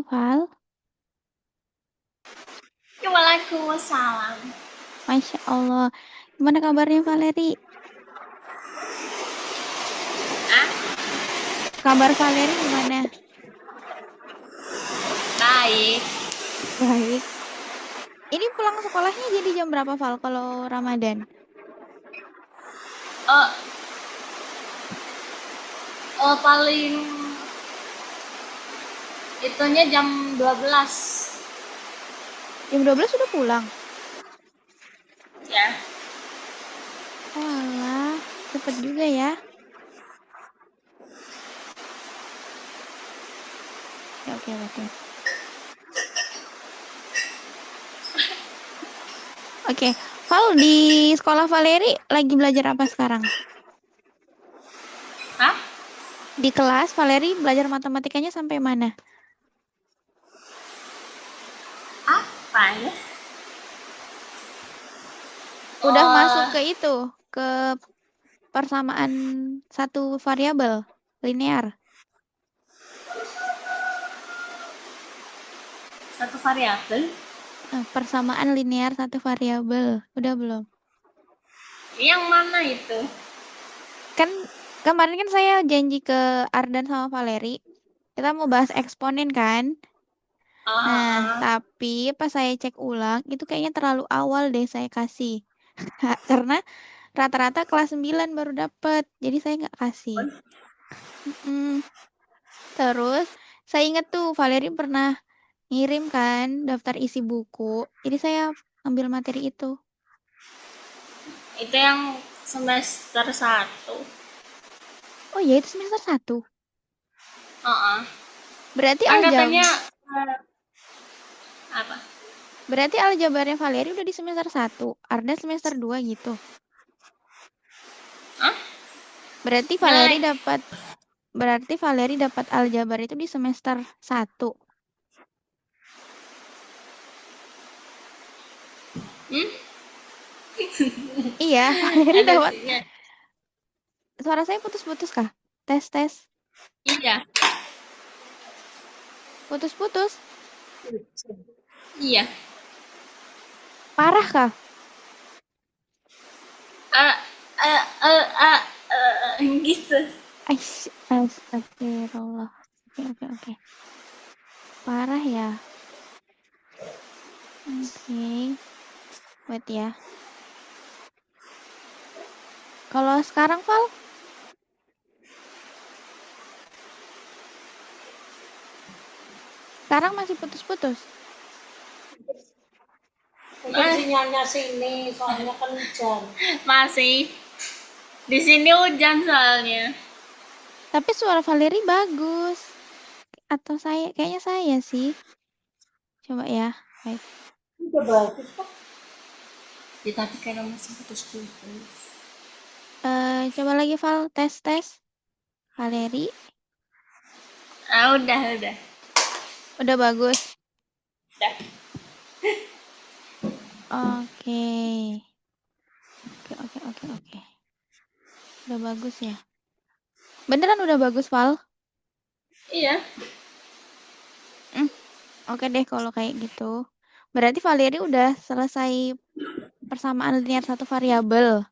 Val. Waalaikumsalam. Masya Allah. Gimana kabarnya Valeri? Kabar Valeri gimana? Baik. Baik. Ini pulang sekolahnya jadi jam berapa Val kalau Ramadan? Oh, paling itunya jam 12. Jam 12 sudah pulang? Ya. Oh alah, cepet juga ya. Ya oke. Oke, Val di sekolah Valeri lagi belajar apa sekarang? Hah? Di kelas Valeri belajar matematikanya sampai mana? Apa ya? Udah masuk ke itu, ke persamaan satu variabel linear. Satu variabel. Persamaan linear satu variabel. Udah belum? Yang mana itu? Kan kemarin kan saya janji ke Ardan sama Valeri. Kita mau bahas eksponen kan? Nah, tapi pas saya cek ulang, itu kayaknya terlalu awal deh saya kasih. Karena rata-rata kelas 9 baru dapet. Jadi saya nggak kasih. Terus saya inget tuh Valeri pernah ngirim kan daftar isi buku. Jadi saya ambil materi itu. Itu yang semester 1. Oh iya, itu semester 1. Berarti Kan aljabar. katanya apa? Berarti aljabarnya Valeri udah di semester 1. Arda semester 2 gitu. Hah? Berarti Jelek. Valeri dapat aljabar itu di semester 1. Iya, Valeri Ada dapat. ya. Suara saya putus-putus kah? Tes. Iya. Putus-putus. Iya. Parah kah? Gitu. Astagfirullah. Oke. Parah ya. Oke. Wait ya. Kalau sekarang, Val? Sekarang masih putus-putus? Mungkin sinyalnya sini, soalnya kan hujan. Masih. Di sini hujan soalnya. Tapi suara Valeri bagus. Atau kayaknya saya sih. Coba ya. Wait. Udah bagus kok. Ya, tapi kayak masih putus-putus. Coba lagi Val, tes. Valeri. Udah. Udah bagus. Udah. Oke. Oke. Udah bagus ya. Beneran udah bagus, Val? Iya. Oke deh kalau kayak gitu. Berarti Valeri udah selesai persamaan linear satu variabel.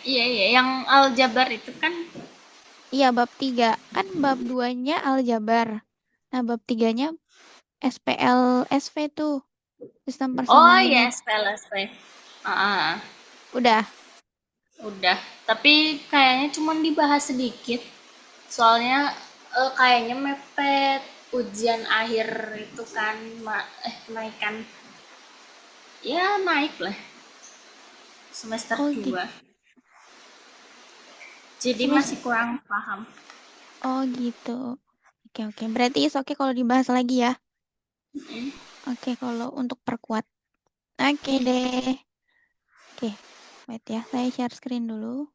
Iya. Yang aljabar itu kan. Iya, bab 3. Kan bab 2-nya aljabar. Nah, bab 3-nya SPL SV tuh. Sistem Oh persamaan iya, linear. SPLSP. Ah, Udah. udah. Tapi kayaknya cuma dibahas sedikit. Soalnya kayaknya mepet ujian akhir itu kan kenaikan. Ya naik lah semester Oh, 2. Jadi semester. masih kurang paham. Oh, gitu. Oke. Berarti oke kalau dibahas lagi ya. Oke, kalau untuk perkuat. Oke deh. Oke, wait ya. Saya share screen dulu.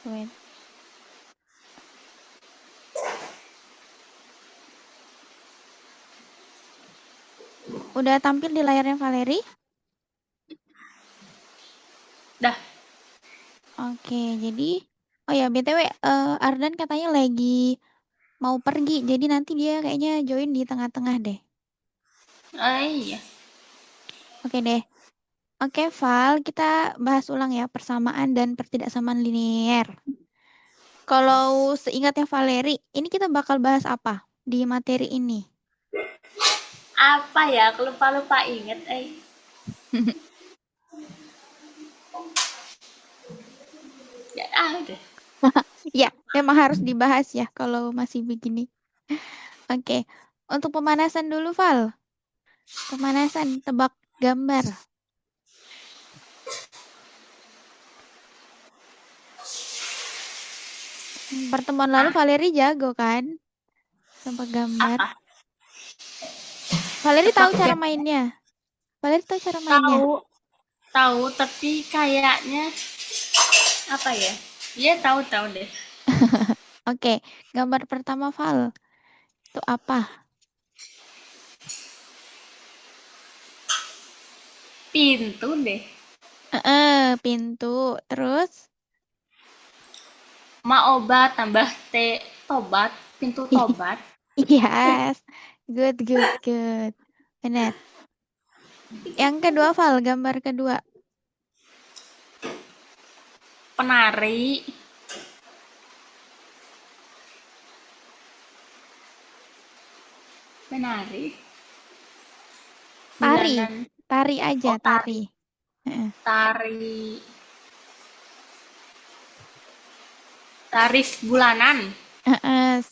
Wait. Udah tampil di layarnya Valeri? Oke, jadi oh ya BTW Ardan katanya lagi mau pergi, jadi nanti dia kayaknya join di tengah-tengah deh. Iya. Oke deh. Oke, Val, kita bahas ulang ya persamaan dan pertidaksamaan linear. Kalau seingatnya Valeri, ini kita bakal bahas apa di materi ini? Apa ya? Aku lupa-lupa inget. Ya ada. Ya, memang harus dibahas ya kalau masih begini. Oke, untuk pemanasan dulu, Val. Pemanasan, tebak gambar. Pertemuan lalu Ah, Valeri jago kan? Tebak gambar. apa? Valeri tahu Tebak cara gambar. mainnya. Valeri tahu cara mainnya. Tahu, tahu, tapi kayaknya apa ya? Iya tahu deh. Oke, gambar pertama Val. Itu apa? Pintu deh. Pintu. Terus? Ma obat tambah T tobat, pintu tobat. Yes. Good, good, good. Benar. Yang kedua, Val, gambar kedua. Penari, penari, Tari. bulanan, Tari aja, oh tari. tari, Heeh. tari, tarif bulanan.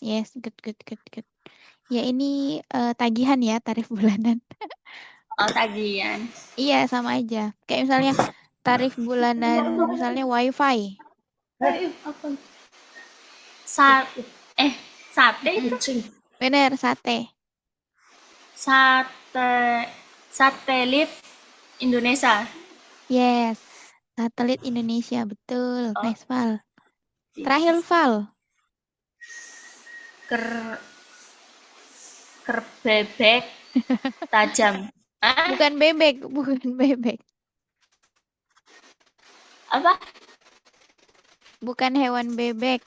Yes, good, good, good, good. Ya, ini tagihan ya, tarif bulanan. Oh tagihan. Iya, sama aja. Kayak misalnya tarif bulanan, misalnya WiFi. Apa? Sat, sate Mm-mm. itu Bener, sate. sate satelit Indonesia. Yes, satelit Indonesia, betul. Oh, Nice, Val. Terakhir, Val. ker kerbebek tajam. Ah, Bukan bebek, bukan bebek. apa? Bukan hewan bebek.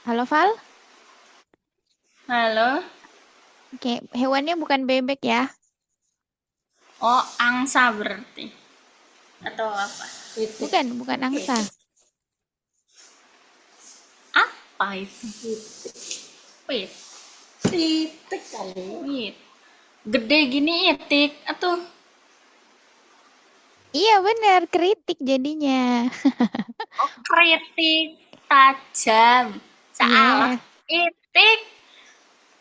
Halo, Val? Halo. Oke, hewannya bukan bebek ya. Oh, angsa berarti. Atau apa? Bukan angsa. Apa itu? Wait, Titik kali. wait. Gede gini itik atau Iya, bener. Kritik jadinya. oh, kritik tajam. Salah. Yes. Itik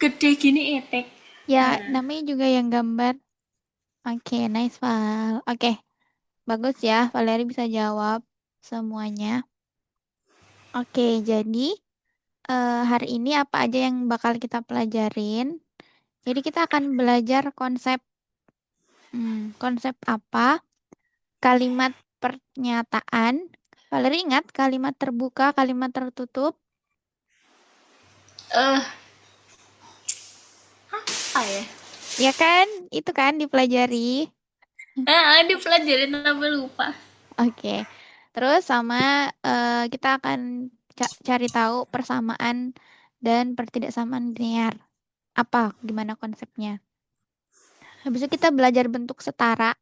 gede gini itik. Ya, Nah, namanya juga yang gambar. Oke, nice, Val. Oke, bagus ya. Valeri bisa jawab semuanya. Oke, jadi hari ini apa aja yang bakal kita pelajarin? Jadi kita akan belajar konsep konsep apa? Kalimat pernyataan. Valeri ingat kalimat terbuka, kalimat tertutup. eh apa ya? Ya kan? Itu kan dipelajari. Dipelajarin tapi lupa. Oke. Terus sama kita akan cari tahu persamaan dan pertidaksamaan linear. Apa? Gimana konsepnya? Habis itu kita belajar bentuk setara.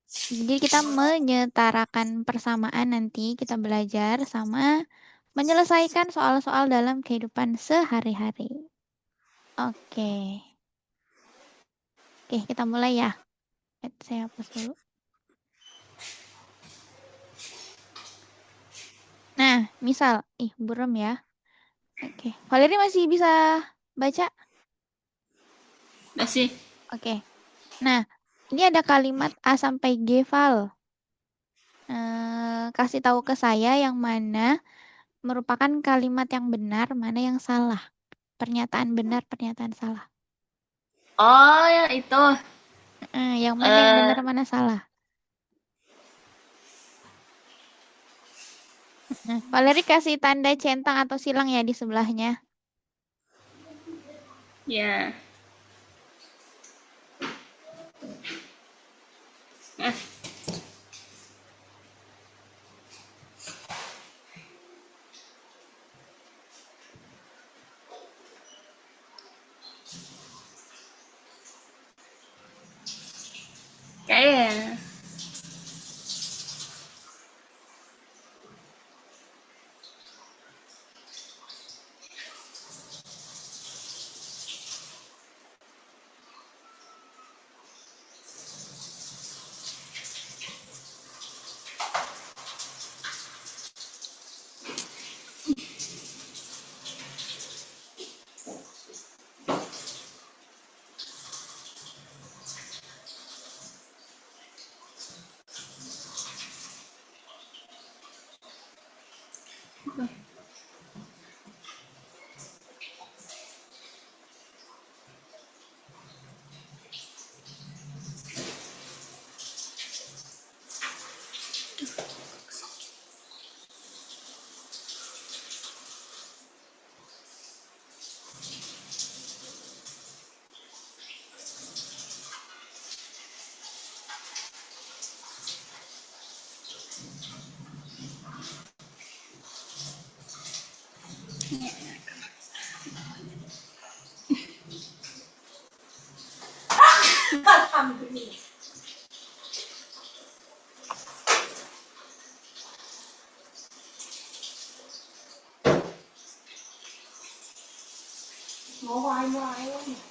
Jadi kita menyetarakan persamaan nanti kita belajar sama menyelesaikan soal-soal dalam kehidupan sehari-hari. Oke. Oke, kita mulai ya. Saya hapus dulu. Nah, misal, buram ya. Oke. Valeri masih bisa baca? Masih. Oke. Nah, ini ada kalimat A sampai G, Val. Kasih tahu ke saya yang mana merupakan kalimat yang benar, mana yang salah. Pernyataan benar, pernyataan salah. Oh, ya itu. Yang mana yang benar, mana salah. Valeri kasih tanda centang atau silang ya di sebelahnya. Ya. Eh, kayak Alhamdulillah. Mau wae.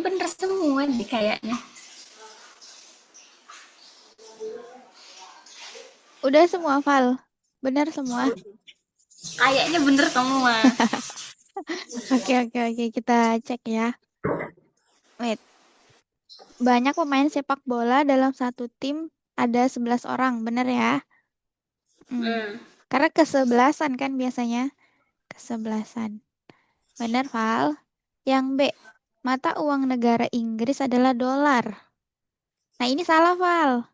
bener semua deh kayaknya. Udah semua, Val. Benar semua. Kayaknya bener semua. Oke. Kita cek ya. Wait. Banyak pemain sepak bola dalam satu tim ada 11 orang. Benar ya? Hmm. Karena kesebelasan kan biasanya. Kesebelasan. Benar, Val. Yang B. Mata uang negara Inggris adalah dolar. Nah, ini salah, Val.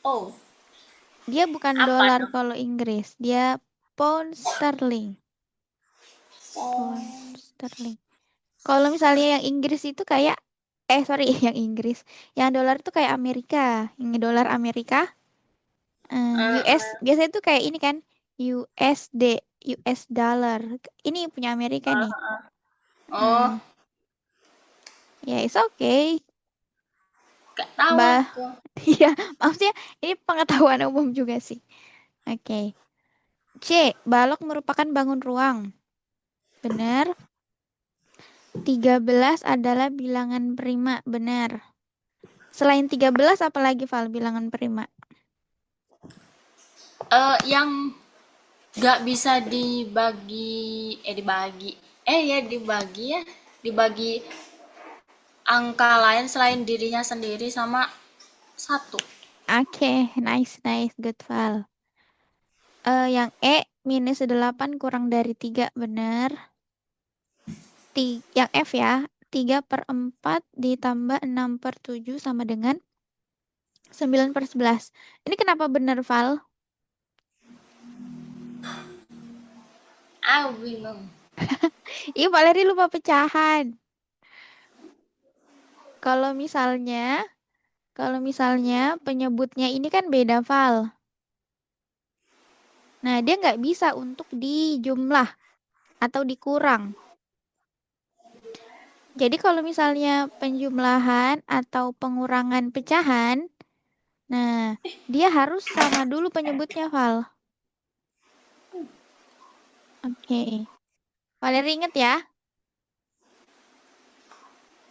Oh, Dia bukan apa dolar dong? kalau Inggris. Dia pound sterling. Oh, Pound sterling. Kalau misalnya yang Inggris itu kayak, sorry, yang Inggris. Yang dolar itu kayak Amerika. Yang dolar Amerika, US. Biasanya itu kayak ini kan, USD, US dollar. Ini punya Amerika nih. oh, Ya, it's okay. gak tahu Mbak, aku. iya, maksudnya ini pengetahuan umum juga sih. Oke. C. Balok merupakan bangun ruang. Benar. 13 adalah bilangan prima. Benar. Selain 13, apalagi Val bilangan prima? Yang gak bisa dibagi, dibagi ya, dibagi angka lain selain dirinya sendiri sama satu. Oke, nice, good Val. Yang E, minus 8 kurang dari 3, benar. Yang F ya, 3/4 ditambah 6/7 sama dengan 9/11. Ini kenapa benar, Val? Ah, bingung. Ih, Valeri lupa pecahan. Kalau misalnya penyebutnya ini kan beda, Val. Nah, dia nggak bisa untuk dijumlah atau dikurang. Jadi kalau misalnya penjumlahan atau pengurangan pecahan, nah dia harus sama dulu penyebutnya, Val. Oke. Valeri inget ya.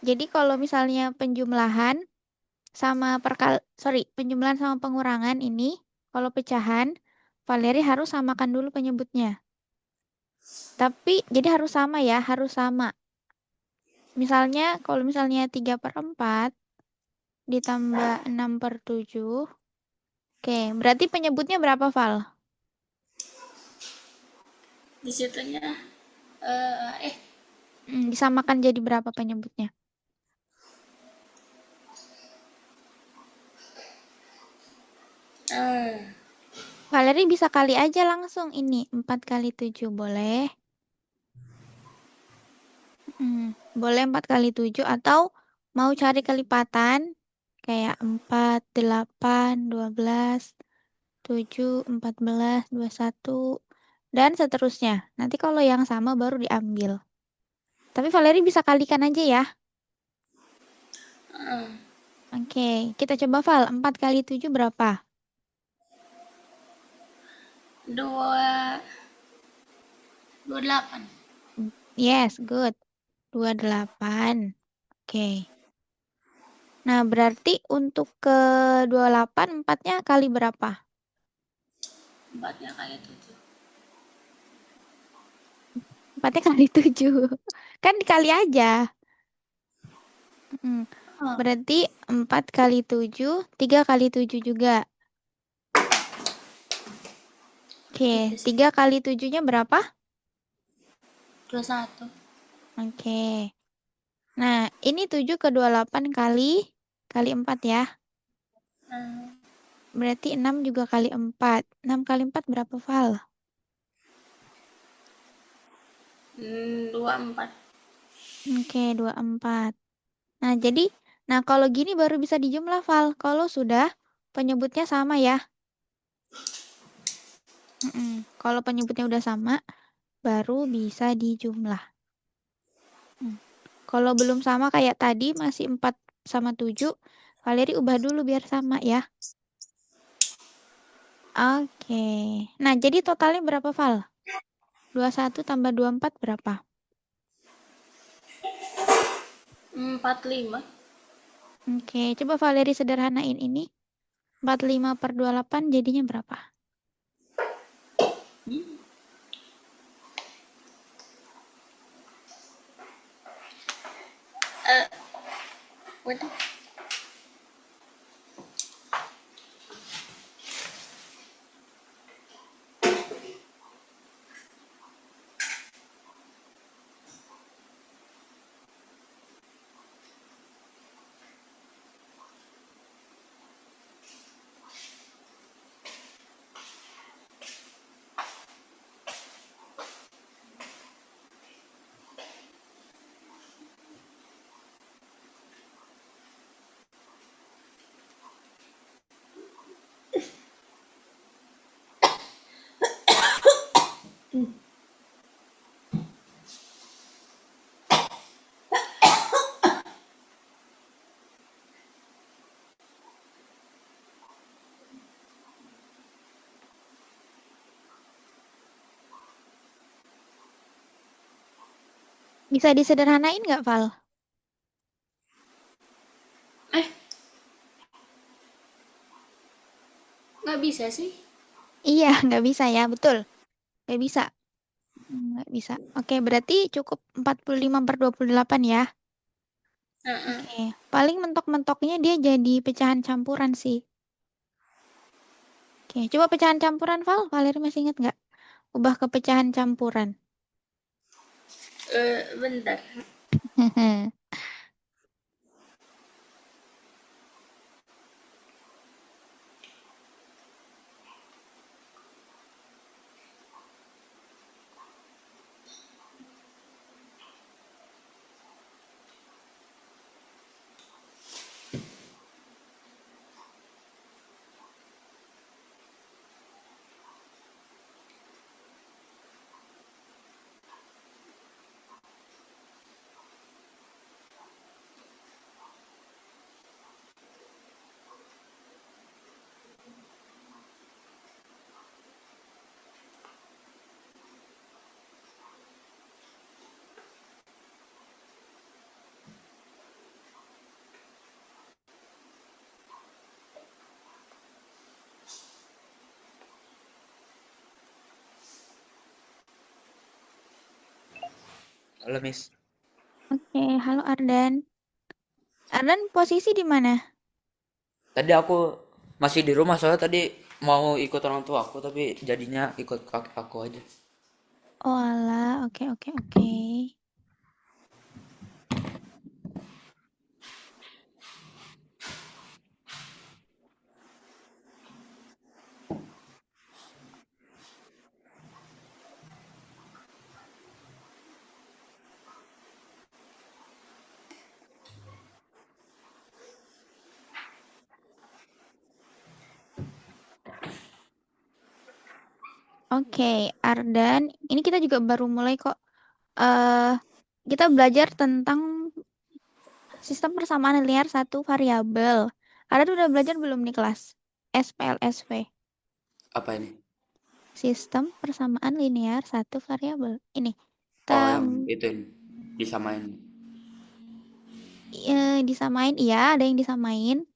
Jadi kalau misalnya penjumlahan penjumlahan sama pengurangan ini, kalau pecahan, Valeri harus samakan dulu penyebutnya. Tapi jadi harus sama ya, harus sama. Misalnya kalau misalnya 3/4 ditambah 6/7. Oke, berarti penyebutnya berapa, Val? Di situnya eh Disamakan jadi berapa penyebutnya? eh Valerie bisa kali aja langsung ini. 4 kali 7 boleh? Boleh 4 kali 7 atau mau cari kelipatan kayak 4, 8, 12, 7, 14, 21, dan seterusnya. Nanti kalau yang sama baru diambil. Tapi Valerie bisa kalikan aja ya. Oke, kita coba Val. 4 kali 7 berapa? 28. Yes, good. 28. Oke. Nah, berarti untuk ke 28, 4-nya kali berapa? 4-nya kali 7. 4-nya kali 7. Kan dikali aja. Oh, Berarti 4 kali 7, 3 kali 7 juga. Oke, gitu sih. 3 kali 7-nya berapa? 21. Oke. Nah, ini 7 ke 28 kali 4 ya. Eh, Berarti 6 juga kali 4. 6 kali 4 berapa, Val? 24. Oke, 24. Nah, kalau gini baru bisa dijumlah, Val. Kalau sudah penyebutnya sama ya. Kalau penyebutnya udah sama, baru bisa dijumlah. Kalau belum sama kayak tadi, masih 4 sama 7, Valerie ubah dulu biar sama ya. Oke. Nah, jadi totalnya berapa, Val? 21 tambah 24 berapa? 45. Oke, coba Valerie sederhanain ini. 45 per 28 jadinya berapa? Udah. Bisa disederhanain nggak, Val? Eh, nggak bisa sih. Iya, nggak bisa ya, betul. Nggak bisa. Nggak bisa. Oke, berarti cukup 45 per 28 ya. Oke, paling mentok-mentoknya dia jadi pecahan campuran sih. Oke, coba pecahan campuran, Val. Valerie masih ingat nggak? Ubah ke pecahan campuran. Bentar. Halo, Miss. Oke, halo Ardan. Ardan posisi di mana? Tadi aku masih di rumah soalnya tadi mau ikut orang tua aku tapi jadinya ikut kakek aku aja. Oh alah, oke oke oke. Oke, Ardan, ini kita juga baru mulai kok. Kita belajar tentang sistem persamaan linear satu variabel. Ardan udah belajar belum nih kelas? SPLSV. Apa ini? Sistem persamaan linear satu variabel. Ini. Oh, Kita yang itu ini. Disamain. disamain, iya, ada yang disamain.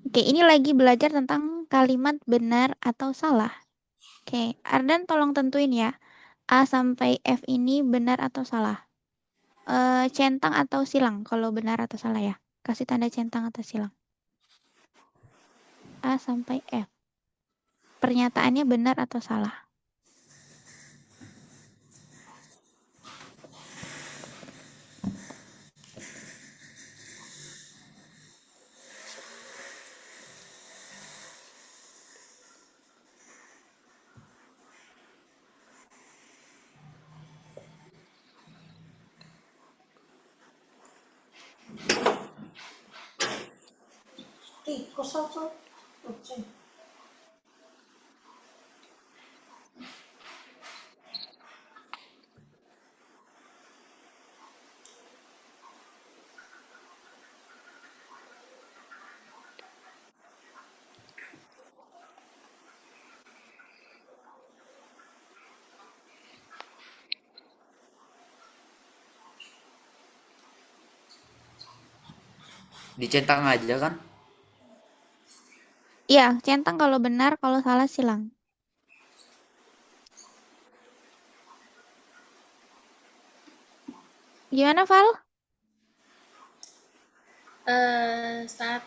Oke, ini lagi belajar tentang kalimat benar atau salah. Oke, Ardan tolong tentuin ya. A sampai F ini benar atau salah. Centang atau silang kalau benar atau salah ya. Kasih tanda centang atau silang. A sampai F. Pernyataannya benar atau salah. Tikus aja. Kucing. Dicentang aja kan? Iya, centang kalau benar, kalau salah silang. Gimana, Val? Saat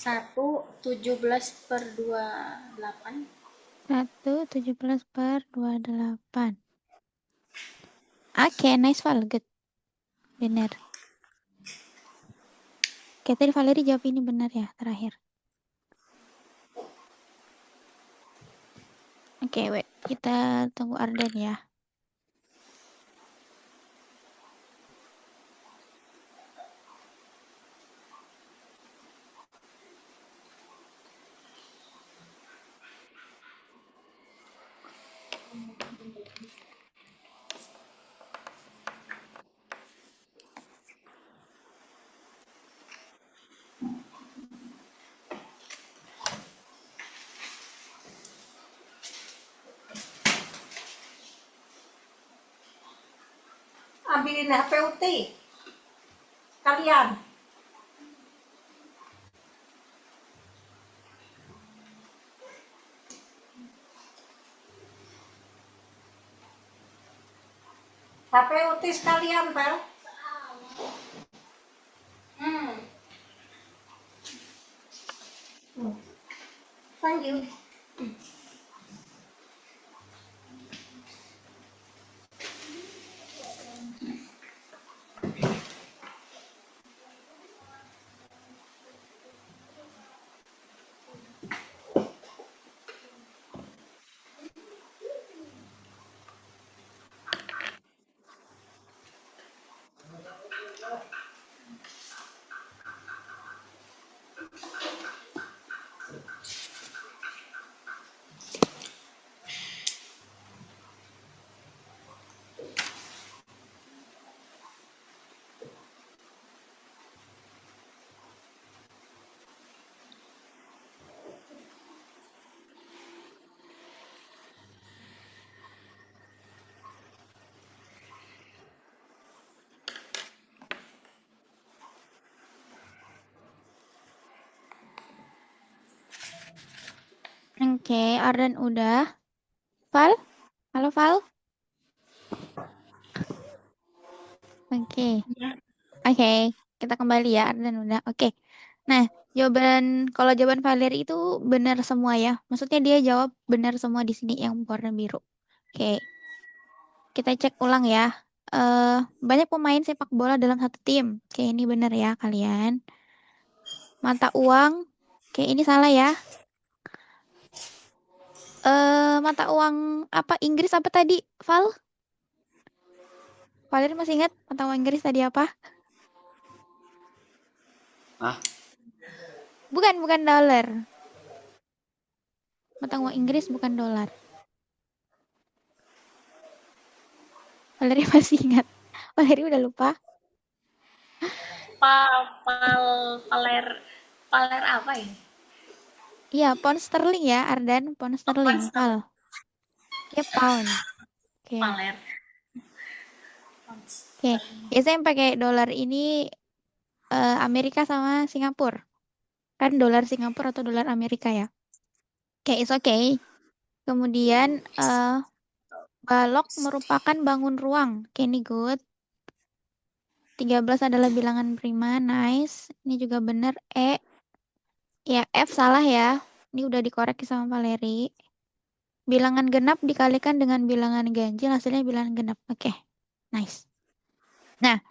1 17/28. 1 17/28. Oke, nice, Val. Good. Benar. Oke, tadi Valeri jawab ini benar ya, terakhir. Oke, wait. Kita tunggu Ardan ya. Ambilin HP Uti. Kalian. HP Uti sekalian, Pel. Thank you. Oke, Ardan udah. Val? Halo, Val? Oke. Oke, kita kembali ya, Ardan udah. Oke. Nah, kalau jawaban Valeri itu benar semua ya. Maksudnya dia jawab benar semua di sini yang warna biru. Oke. kita cek ulang ya. Banyak pemain sepak bola dalam satu tim. Oke, ini benar ya kalian. Mata uang. Oke, ini salah ya. Mata uang apa Inggris apa tadi, Val? Valeri masih ingat mata uang Inggris tadi apa? Ah, Bukan dolar. Mata uang Inggris bukan dolar. Valeri masih ingat. Valeri udah lupa. Paler paler apa ini? Iya, pound sterling ya, Ardan. Pound sterling, Val. Ya, pound. Oke. Paler. Oke. Biasanya yang pakai dolar ini Amerika sama Singapura. Kan dolar Singapura atau dolar Amerika ya. Oke, it's okay. Kemudian balok merupakan bangun ruang. Oke, ini good. 13 adalah bilangan prima, nice. Ini juga benar. Ya, F salah ya. Ini udah dikoreksi sama Valeri. Bilangan genap dikalikan dengan bilangan ganjil, hasilnya bilangan genap. Oke, nice. Nah,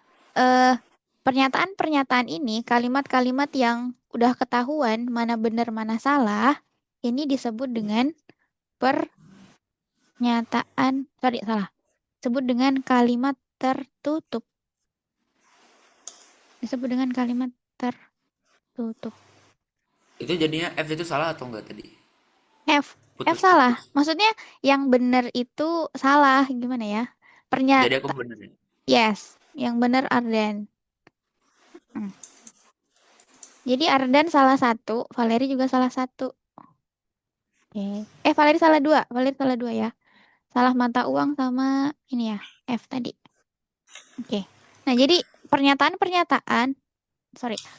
pernyataan-pernyataan ini, kalimat-kalimat yang udah ketahuan mana benar mana salah, ini disebut dengan pernyataan, salah. Disebut dengan kalimat tertutup. Disebut dengan kalimat tertutup. itu jadinya F itu salah atau enggak tadi? F Putus-putus. salah. Maksudnya yang benar itu salah, gimana ya? Jadi aku Pernyataan, bener ya? yes, yang benar Ardan. Jadi Ardan salah satu, Valeri juga salah satu. Oke. Valeri salah dua. Valeri salah dua ya. Salah mata uang sama ini ya, F tadi. Oke. Nah, jadi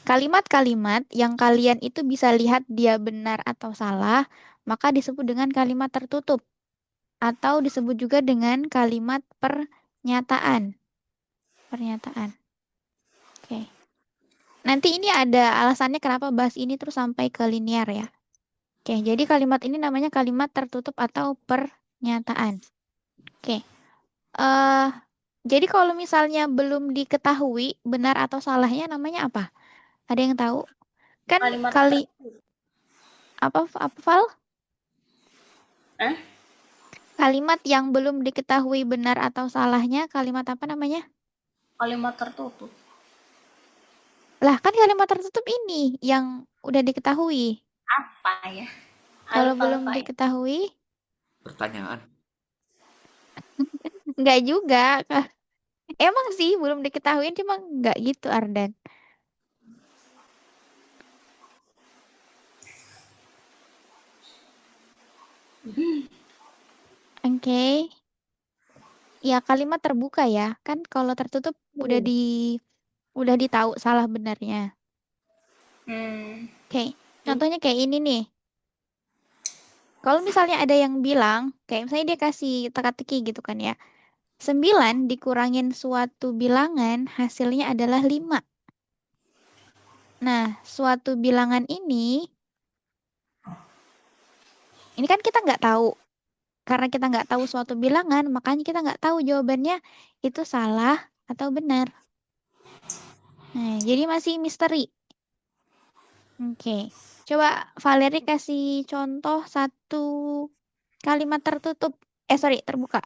kalimat-kalimat yang kalian itu bisa lihat dia benar atau salah, maka disebut dengan kalimat tertutup. Atau disebut juga dengan kalimat pernyataan. Pernyataan. Oke. Nanti ini ada alasannya kenapa bahas ini terus sampai ke linear ya. Oke, jadi kalimat ini namanya kalimat tertutup atau pernyataan. Oke. Jadi kalau misalnya belum diketahui benar atau salahnya namanya apa? Ada yang tahu? Kan Kalimat apa Val? Eh? Kalimat yang belum diketahui benar atau salahnya kalimat apa namanya? Kalimat tertutup. Lah, kan kalimat tertutup ini yang udah diketahui. Apa ya? Kalau belum Alfa ya? diketahui, Pertanyaan. nggak juga. Emang sih belum diketahui, cuma nggak gitu Ardan. Oke. Ya kalimat terbuka ya. Kan kalau tertutup udah ditahu salah benarnya. Oke. Contohnya kayak ini nih. Kalau misalnya ada yang bilang, kayak misalnya dia kasih teka-teki gitu kan ya. 9 dikurangin suatu bilangan hasilnya adalah 5. Nah, suatu bilangan ini kan kita nggak tahu. Karena kita nggak tahu suatu bilangan, makanya kita nggak tahu jawabannya itu salah atau benar. Nah, jadi masih misteri. Oke. Coba Valeri kasih contoh satu kalimat tertutup. Sorry, terbuka.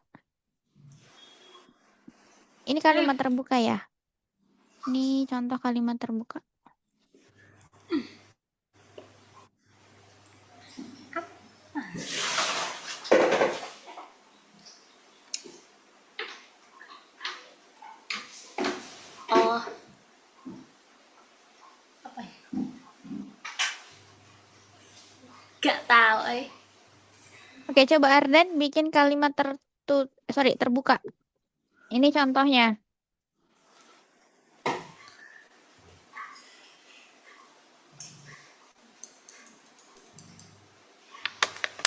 Ini kalimat terbuka ya. Ini contoh kalimat terbuka. Oh. Apa ya? Gak tahu Oke, coba Ardan bikin kalimat terbuka. Ini contohnya.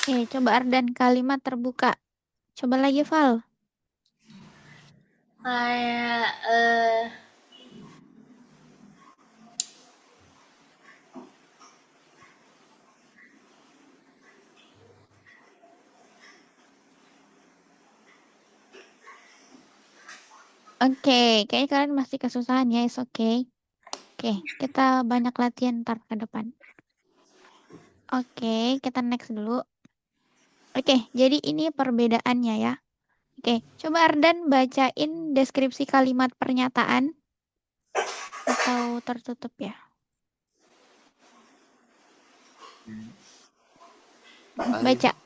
Oke, coba Ardan kalimat terbuka. Coba lagi, Val. Kayak Oke, kayaknya kalian masih kesusahan ya, is okay. Oke, kita banyak latihan ntar ke depan. Oke, kita next dulu. Oke, jadi ini perbedaannya ya. Oke, coba Ardan bacain deskripsi kalimat pernyataan atau tertutup ya. Baca.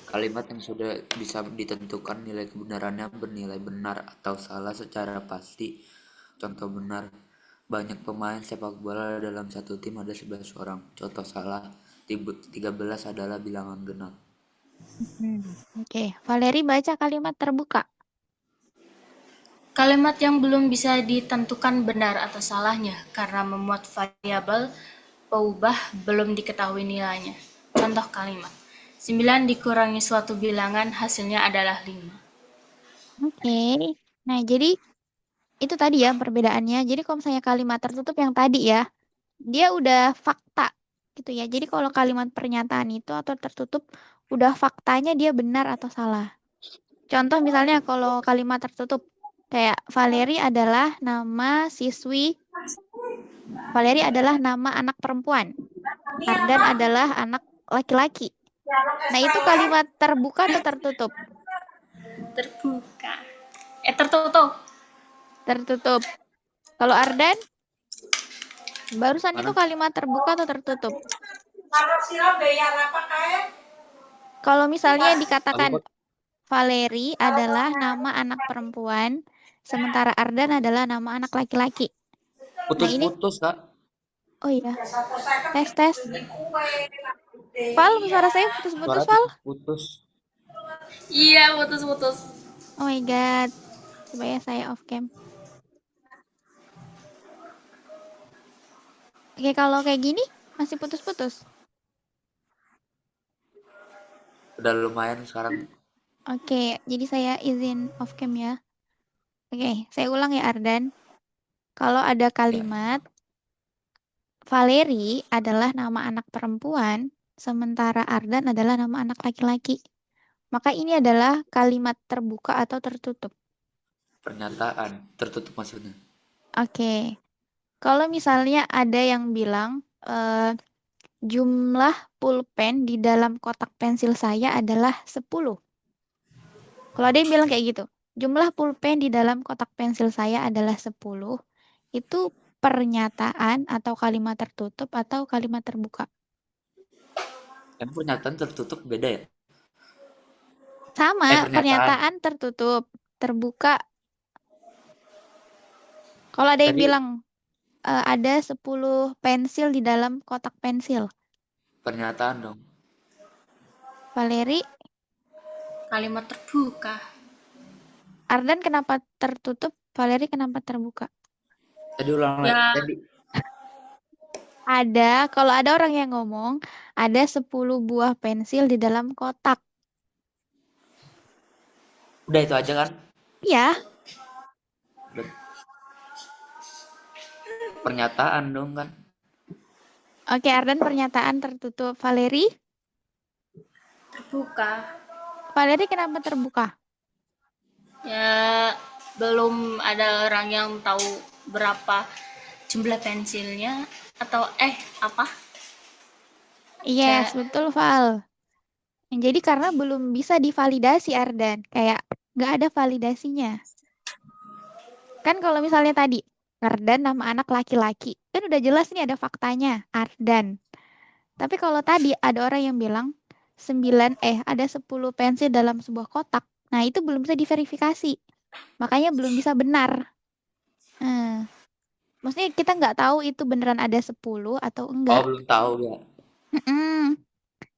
Kalimat yang sudah bisa ditentukan nilai kebenarannya bernilai benar atau salah secara pasti. Contoh benar, banyak pemain sepak bola dalam satu tim ada 11 orang. Contoh salah, 13 adalah bilangan genap. Oke, Valeri baca kalimat terbuka. Kalimat yang belum bisa ditentukan benar atau salahnya karena memuat variabel peubah belum diketahui nilainya. Contoh kalimat, 9 dikurangi suatu bilangan hasilnya adalah 5. Oke, nah jadi itu tadi ya perbedaannya. Jadi kalau misalnya kalimat tertutup yang tadi ya, dia udah fakta gitu ya. Jadi kalau kalimat pernyataan itu atau tertutup udah faktanya dia benar atau salah. Contoh misalnya kalau kalimat tertutup kayak Valeri adalah nama siswi, Valeri adalah nama anak perempuan, Ardan adalah anak laki-laki. Nah itu kalimat terbuka atau tertutup? Terbuka. Tertutup. Tertutup. Kalau Ardan? Barusan Mana? itu kalimat terbuka atau tertutup? Kalau misalnya dikatakan Valeri adalah nama anak perempuan, sementara Ardan adalah nama anak laki-laki. Nah ini, Putus-putus, Kak. oh iya, tes. Val, suara saya putus-putus, Val. Putus. Iya, putus-putus. Oh my god, coba ya saya off cam. Oke, kalau kayak gini masih putus-putus. Udah lumayan sekarang. Oke, jadi saya izin off cam ya. Oke, saya ulang ya Ardan. Kalau ada kalimat Valeri adalah nama anak perempuan, sementara Ardan adalah nama anak laki-laki. Maka ini adalah kalimat terbuka atau tertutup. Pernyataan tertutup maksudnya. Oke. Kalau misalnya ada yang bilang jumlah pulpen di dalam kotak pensil saya adalah 10. Kalau ada yang bilang kayak gitu, jumlah pulpen di dalam kotak pensil saya adalah 10, itu pernyataan atau kalimat tertutup atau kalimat terbuka? Yang pernyataan tertutup beda ya? Sama, Pernyataan. pernyataan tertutup, terbuka. Kalau ada yang Tadi- bilang ada 10 pensil di dalam kotak pensil. Pernyataan dong. Valeri, Kalimat terbuka. Ardan kenapa tertutup? Valeri kenapa terbuka? Tadi ulang lagi. Ya. Tadi Ada, kalau ada orang yang ngomong, ada 10 buah pensil di dalam kotak. udah itu aja kan? Iya, Pernyataan dong kan? oke Ardan pernyataan tertutup. Valeri? Terbuka. Valeri kenapa terbuka? Ya, belum ada orang yang tahu berapa jumlah pensilnya atau apa? Yes, betul Val. Jadi karena belum bisa divalidasi Ardan, kayak nggak ada validasinya. Kan kalau misalnya tadi, Ardan nama anak laki-laki, kan udah jelas nih ada faktanya, Ardan. Tapi kalau tadi ada orang yang bilang, ada 10 pensil dalam sebuah kotak, nah itu belum bisa diverifikasi. Makanya belum bisa benar. Maksudnya kita nggak tahu itu beneran ada 10 atau enggak. Oh, belum tahu ya.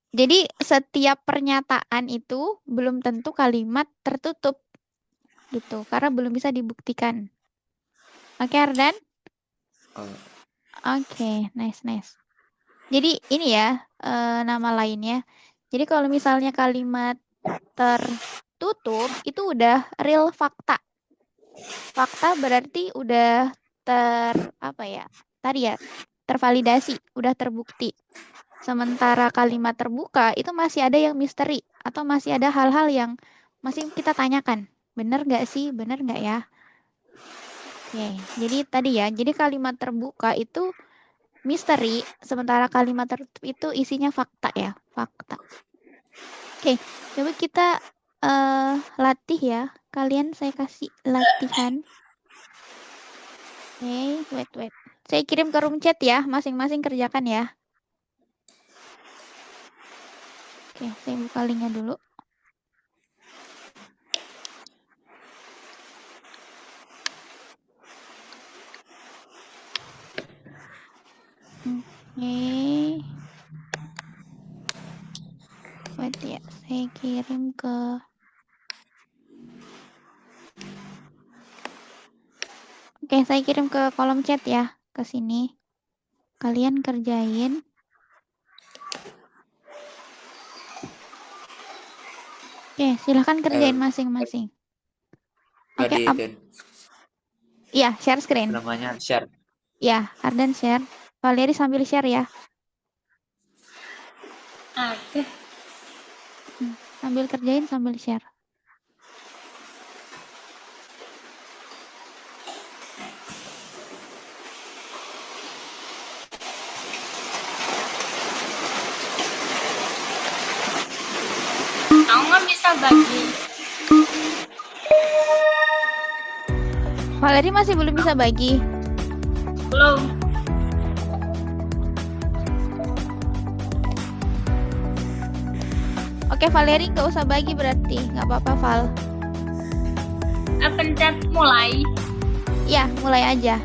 Jadi setiap pernyataan itu belum tentu kalimat tertutup gitu, karena belum bisa dibuktikan. Oke, Ardan? Oke, nice. Jadi ini ya nama lainnya. Jadi kalau misalnya kalimat tertutup itu udah real fakta. Fakta berarti udah tervalidasi, udah terbukti. Sementara kalimat terbuka itu masih ada yang misteri atau masih ada hal-hal yang masih kita tanyakan. Bener nggak sih? Bener nggak ya? Oke, jadi tadi ya. Jadi kalimat terbuka itu misteri, sementara kalimat tertutup itu isinya fakta ya, fakta. Oke, coba kita latih ya. Kalian saya kasih latihan. Oke, wait. Saya kirim ke room chat ya, masing-masing kerjakan ya. Oke, saya buka linknya dulu. Oke. Wait ya, saya kirim ke Oke, saya kirim ke kolom chat ya, ke sini. Kalian kerjain. Oke, silahkan kerjain masing-masing. Oke, Tadi itu iya, share screen. namanya share. Ya, Ardan share. Valeri sambil share ya. Oke. Sambil kerjain, sambil share. Aku nggak bisa bagi. Valeri masih belum bisa bagi. Belum. Oke, Valeri nggak usah bagi berarti. Nggak apa-apa, Val. Pencet mulai. Ya, mulai aja.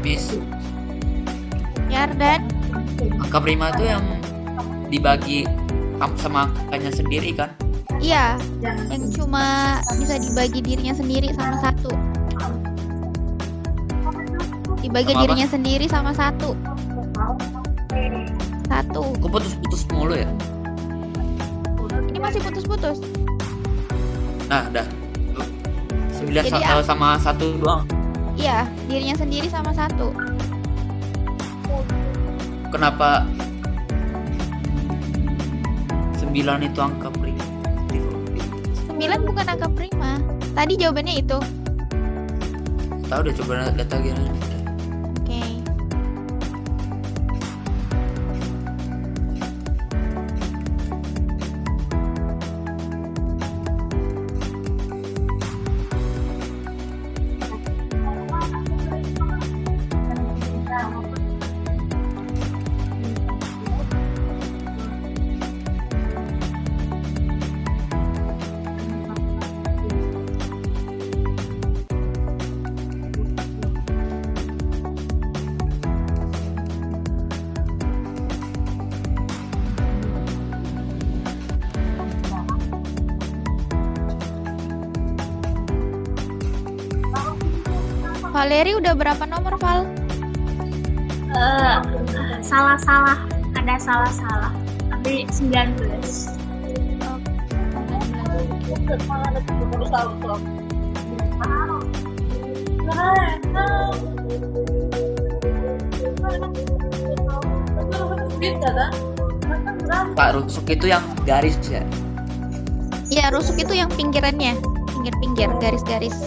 Miss, Ya, Ardan. angka prima itu yang dibagi sama angkanya sendiri kan? Iya, yang cuma bisa dibagi dirinya sendiri sama satu. Dibagi Sama apa? dirinya sendiri sama satu. Satu. Kok putus-putus mulu ya? Ini masih putus-putus. Nah, dah. 9 Jadi, sama 1 doang. Iya, dirinya sendiri sama satu. Kenapa 9 itu angka prima? 9 bukan angka prima. Tadi jawabannya itu. Tahu deh, coba lihat lagi. Oke. Valeri udah berapa nomor, Val? Salah-salah, ada salah-salah. Tapi 19. Oh, 19. Pak rusuk itu yang garis ya? Iya, rusuk itu yang pinggirannya. Pinggir-pinggir, garis-garis.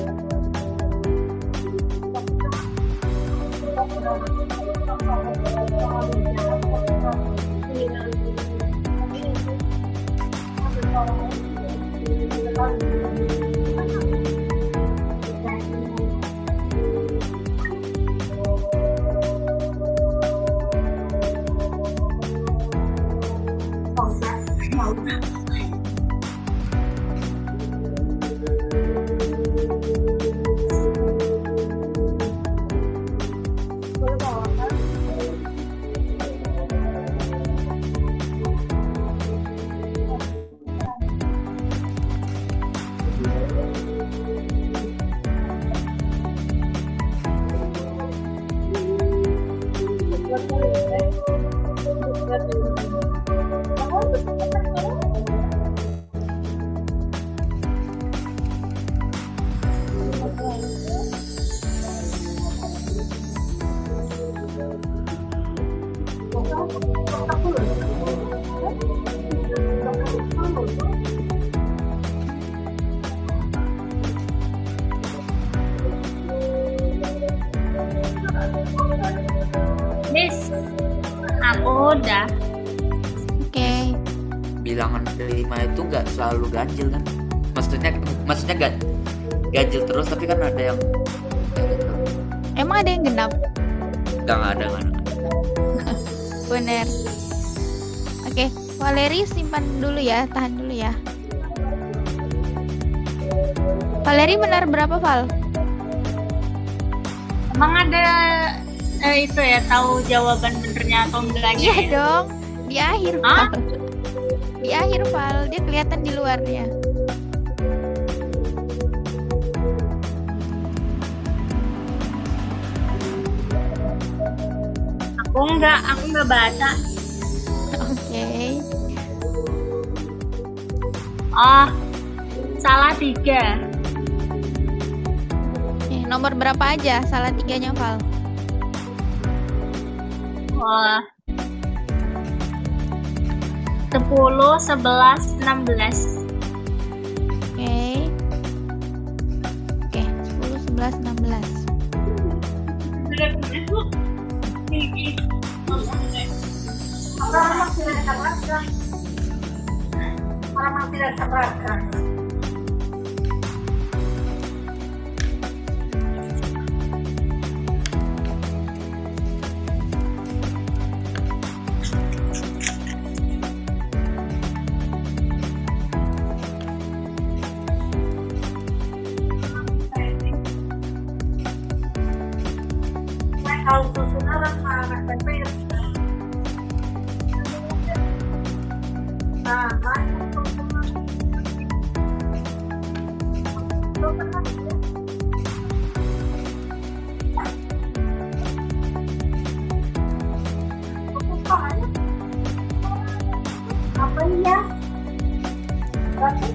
Miss, aku udah. Oke. Bilangan 5 itu nggak selalu ganjil kan? Maksudnya nggak ganjil terus, tapi kan ada yang Emang ada yang genap? nggak ada. Bener. Oke, Valeri simpan dulu ya, tahan dulu ya. Valeri benar berapa, Val? Emang ada itu ya, tahu jawaban benernya atau enggaknya? Iya ya? dong, di akhir, Hah? Val. Di akhir, Val. Dia kelihatan di luarnya. Aku enggak baca. Oke. Oh, salah 3. Nomor berapa aja? Salah 3-nya, Val. Wah, 10, 11, 16. Oke. Oke, 10, 11, 16. Orang tidak terbaca. Orang tidak terbaca. Kalau saudara anak PP, nah, apa iya? Berarti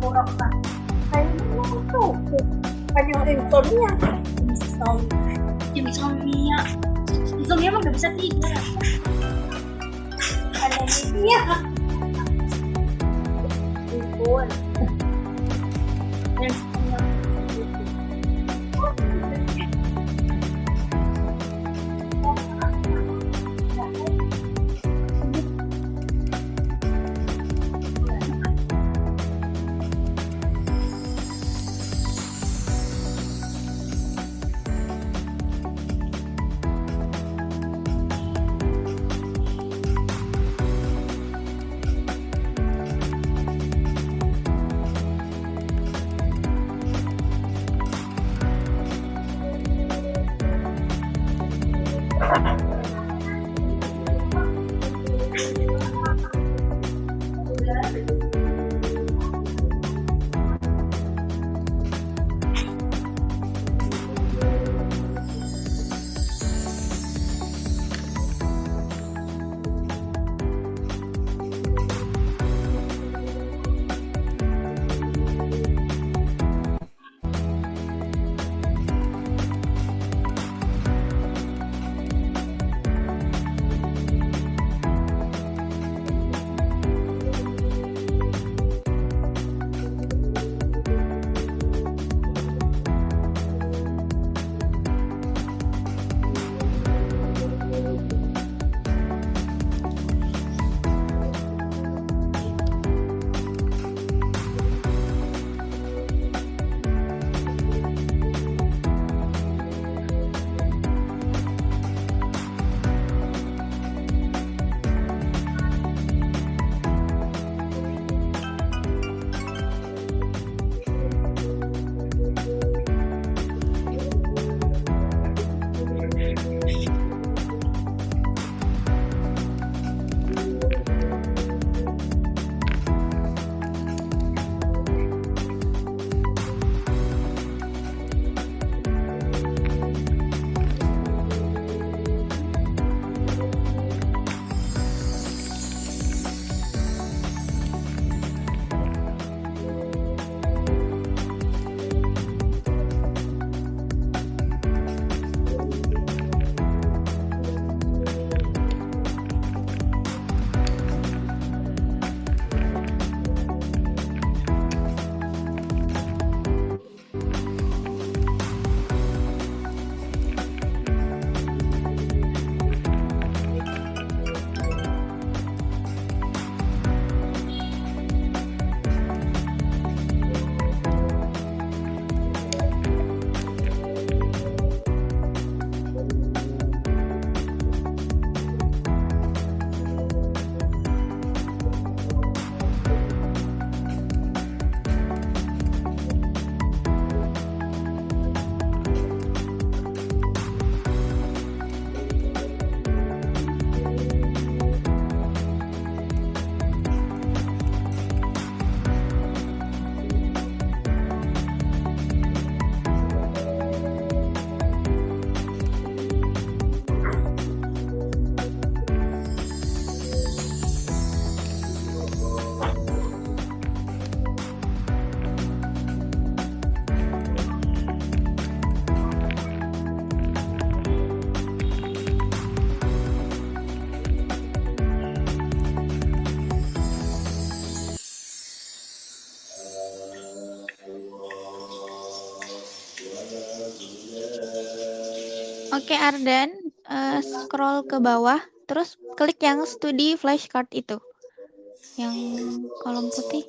kurang kan? Kayaknya itu banyak insomnia. Insomnia. Insomnia mah gak bisa tidur. Anemia. Ribut. Oke, Ardan, scroll ke bawah, terus klik yang studi flashcard itu, yang kolom putih.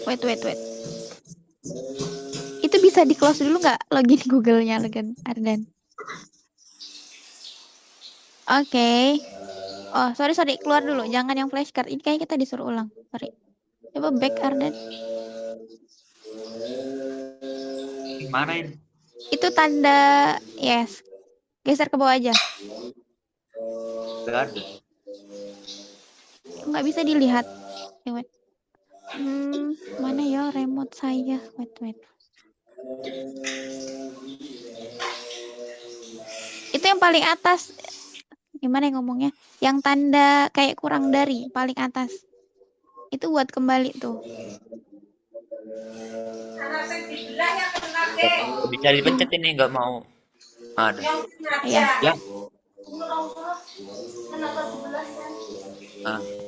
Wait. Itu bisa di close dulu nggak login Google-nya, login Ardan? Oke. Oh, sorry, keluar dulu. Jangan yang flashcard. Ini kayak kita disuruh ulang. Sorry. Coba back Ardan. Gimana ini? Itu tanda yes. Geser ke bawah aja. Gak ada. Nggak bisa dilihat. Wait. Mana ya remote saya? Wait. Itu yang paling atas. Gimana ya ngomongnya? Yang tanda kayak kurang dari paling atas. Itu buat kembali tuh. Bisa dipencet ini, nggak mau. Ada. Iya. Ya.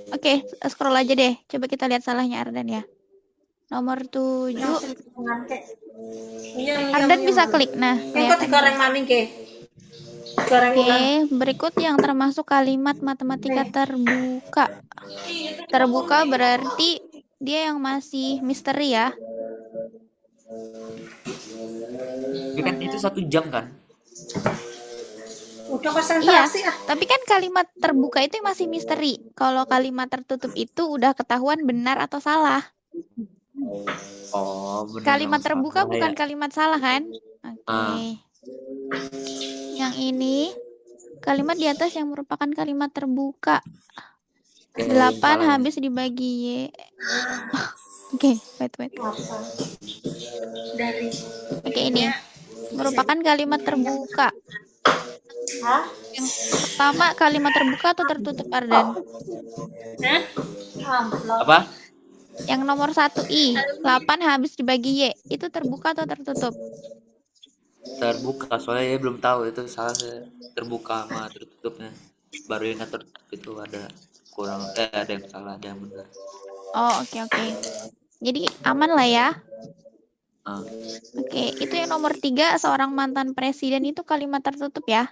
Oke, scroll aja deh. Coba kita lihat salahnya Ardan ya. Nomor 7. Ardan bisa klik. Nah, Oke, berikut yang termasuk kalimat matematika terbuka. Terbuka berarti dia yang masih misteri ya. Ini kan itu 1 jam kan? Udah konsentrasi Iya, tapi kan kalimat terbuka itu masih misteri. Kalau kalimat tertutup itu udah ketahuan benar atau salah. Oh, benar. Kalimat terbuka bukan kalimat salah kan? Oke. Yang ini kalimat di atas yang merupakan kalimat terbuka. 8 habis dibagi Y. Oke, wait. Oke, ini merupakan kalimat terbuka. Yang pertama kalimat terbuka atau tertutup Ardan? Apa? Yang nomor 1 I, 8 habis dibagi Y, itu terbuka atau tertutup? Terbuka, soalnya dia belum tahu itu salah terbuka sama tertutupnya. Baru ingat tertutup itu ada kurang, ada yang salah, ada yang benar. Oh, oke. Jadi aman lah ya. Oke, itu yang nomor 3, seorang mantan presiden itu kalimat tertutup ya.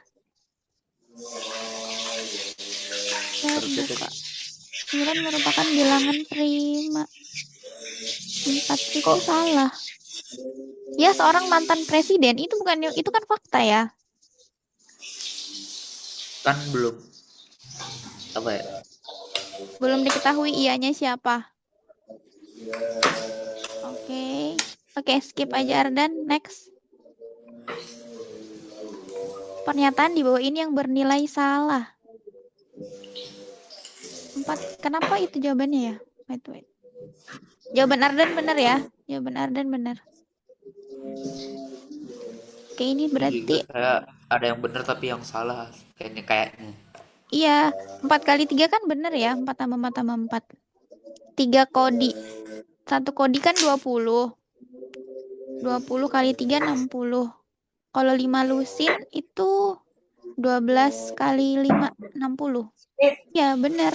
Terbuka. 9 merupakan bilangan prima. 4 itu salah. Ya, seorang mantan presiden itu bukan, itu kan fakta ya. Kan belum apa ya? Belum diketahui ianya siapa. Oke, skip aja Ardan. Next. Pernyataan di bawah ini yang bernilai salah. 4. Kenapa itu jawabannya ya? Wait. Jawaban Ardan benar ya? Jawaban Ardan benar. Oke, ini berarti kayak ada yang benar tapi yang salah kayaknya. Iya, 4 kali 3 kan benar ya? 4 tambah 4 tambah 4. 3 kodi. 1 kodi kan 20. 20 kali 3 60. Kalau 5 lusin itu 12 kali 5 60. Ya, benar.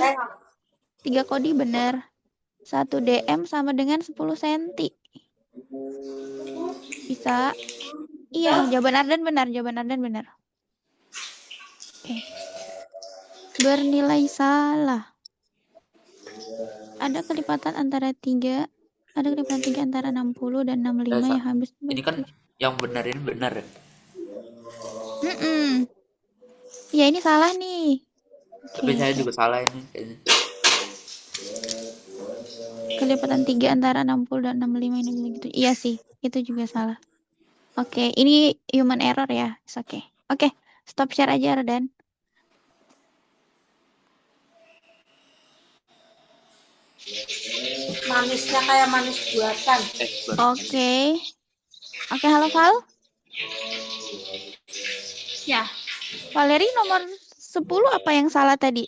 3 kodi benar. 1 dm sama dengan 10 cm. Bisa. Iya, jawaban Ardan benar. Oke. Bernilai salah. Ada kelipatan antara 3. Ada kelipatan 3 antara 60 dan 65 yang habis. Ini kan yang benar ini benar ya? Ya, ini salah nih. Tapi saya juga salah ini kayaknya. Kelipatan 3 antara 60 dan 65 ini begitu. Iya sih, itu juga salah. Oke, ini human error ya. Oke, stop share aja Ardan. Manisnya kayak manis buatan. Oke, halo Val? Ya. Valeri nomor 10 apa yang salah tadi?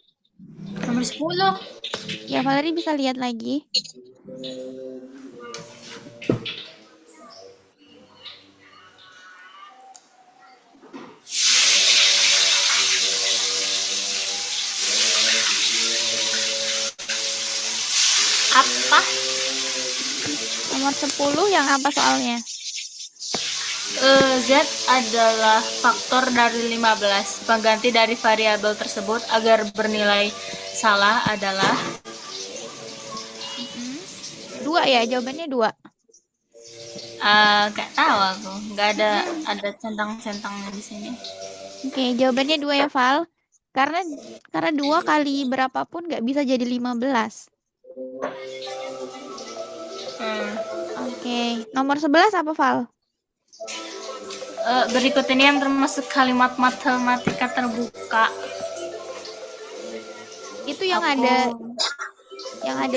Nomor 10. Ya, Valeri bisa lihat lagi. Apa? Nomor 10 yang apa soalnya? Z adalah faktor dari 15. Pengganti dari variabel tersebut agar bernilai salah adalah 2 ya, jawabannya 2. Gak tahu aku, nggak ada centang-centangnya di sini. Oke, jawabannya 2 ya, Val. Karena 2 kali berapapun nggak bisa jadi 15. Oke, nomor 11 apa, Val? Berikut ini yang termasuk kalimat matematika terbuka. Itu yang Aku ada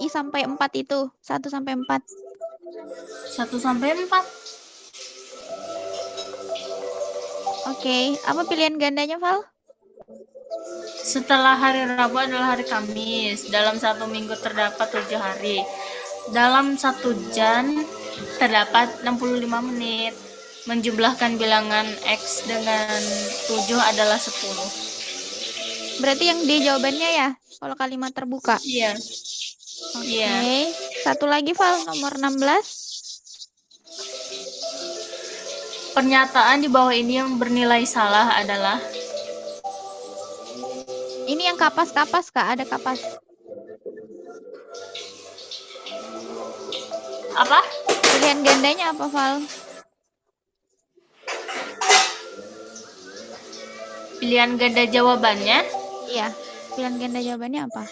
i sampai 4 itu, 1 sampai 4. 1 sampai 4. Oke, apa pilihan gandanya, Val? Setelah hari Rabu adalah hari Kamis. Dalam 1 minggu terdapat 7 hari. Dalam 1 jam terdapat 65 menit. Menjumlahkan bilangan X dengan 7 adalah 10. Berarti yang D jawabannya ya, kalau kalimat terbuka. Iya. Oke, satu lagi, Val, nomor 16. Pernyataan di bawah ini yang bernilai salah adalah Ini yang kapas-kapas, Kak, ada kapas. apa? Pilihan gandanya apa, Val? Pilihan ganda jawabannya Iya, pilihan ganda jawabannya apa?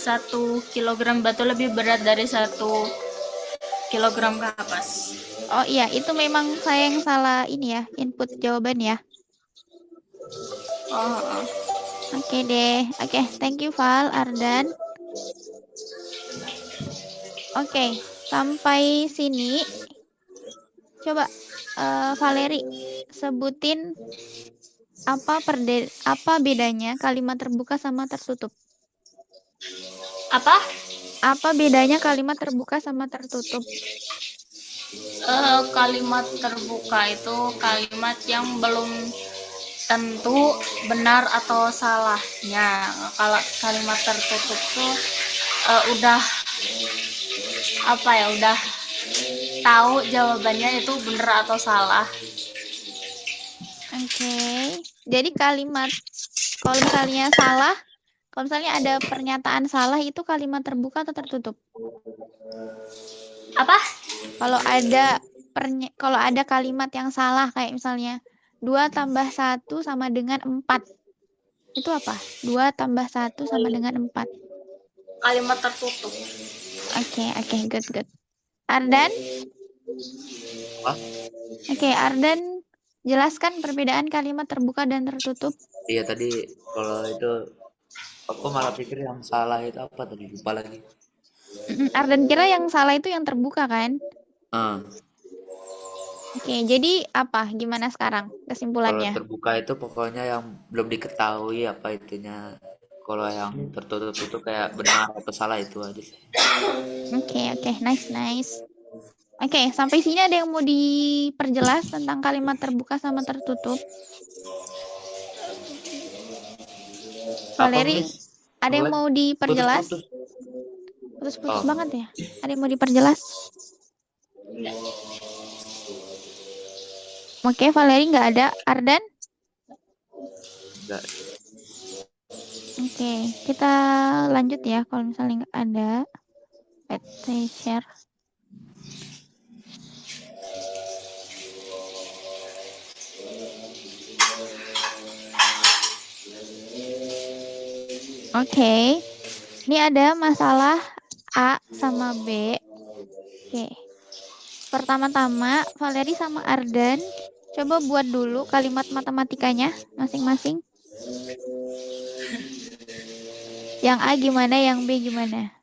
1 kilogram batu lebih berat dari 1 kilogram kapas. Oh iya, itu memang saya yang salah ini ya, input jawaban ya. Oke deh. Oke, thank you, Val, Ardan. Oke, sampai sini. Coba Valeri sebutin apa bedanya kalimat terbuka sama tertutup? Apa? Apa bedanya kalimat terbuka sama tertutup? Kalimat terbuka itu kalimat yang belum tentu benar atau salahnya. Kalau kalimat tertutup tuh udah tahu jawabannya itu benar atau salah. Oke. Jadi kalimat kalau misalnya salah, kalau misalnya ada pernyataan salah itu kalimat terbuka atau tertutup? Apa? Kalau ada kalimat yang salah kayak misalnya 2 tambah 1 sama dengan 4. Itu apa? 2 tambah 1 sama dengan 4. Kalimat tertutup. Oke, good. Ardan? Oke, Ardan jelaskan perbedaan kalimat terbuka dan tertutup. Iya, tadi kalau itu aku malah pikir yang salah itu apa tadi, lupa lagi. Ardan kira yang salah itu yang terbuka kan? Oke, jadi apa? Gimana sekarang kesimpulannya? Kalau terbuka itu pokoknya yang belum diketahui apa itunya. Kalau yang tertutup itu kayak benar atau salah itu aja sih. Oke, nice. Oke, sampai sini ada yang mau diperjelas tentang kalimat terbuka sama tertutup? Valeri, ada yang mau diperjelas? Putus-putus banget ya? Ada yang mau diperjelas? Oke, Valeri nggak ada. Ardan? Enggak. Oke, kita lanjut ya. Kalau misalnya nggak ada, saya share. Oke, ini ada masalah A sama B. Oke, pertama-tama Valeri sama Ardan coba buat dulu kalimat matematikanya masing-masing. Yang A gimana, yang B gimana?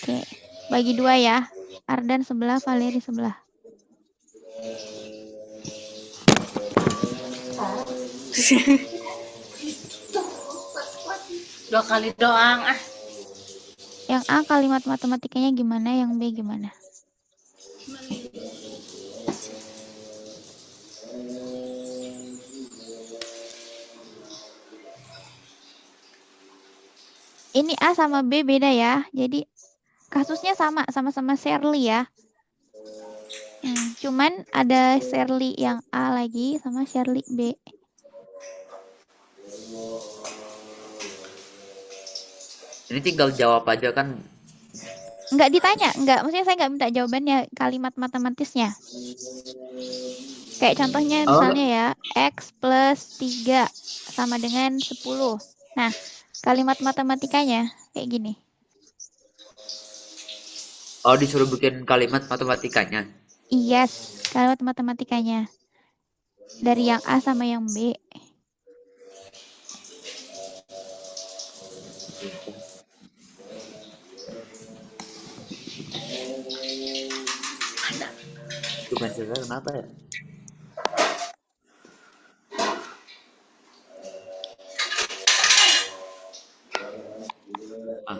Oke, bagi 2 ya. Ardan sebelah, Valeri sebelah. Dua kali doang Yang A kalimat matematikanya gimana, yang B gimana? Ini A sama B beda ya. Jadi kasusnya sama-sama Shirley ya. Cuman ada Shirley yang A lagi sama Shirley B. Ini tinggal jawab aja kan. Nggak ditanya, maksudnya saya nggak minta jawabannya, kalimat matematisnya. Kayak contohnya misalnya ya, X plus 3 sama dengan 10. Nah, kalimat matematikanya kayak gini. Oh, disuruh bikin kalimat matematikanya. Yes, kalimat matematikanya. Dari yang A sama yang B. Itu pensilnya kenapa ya? Ah,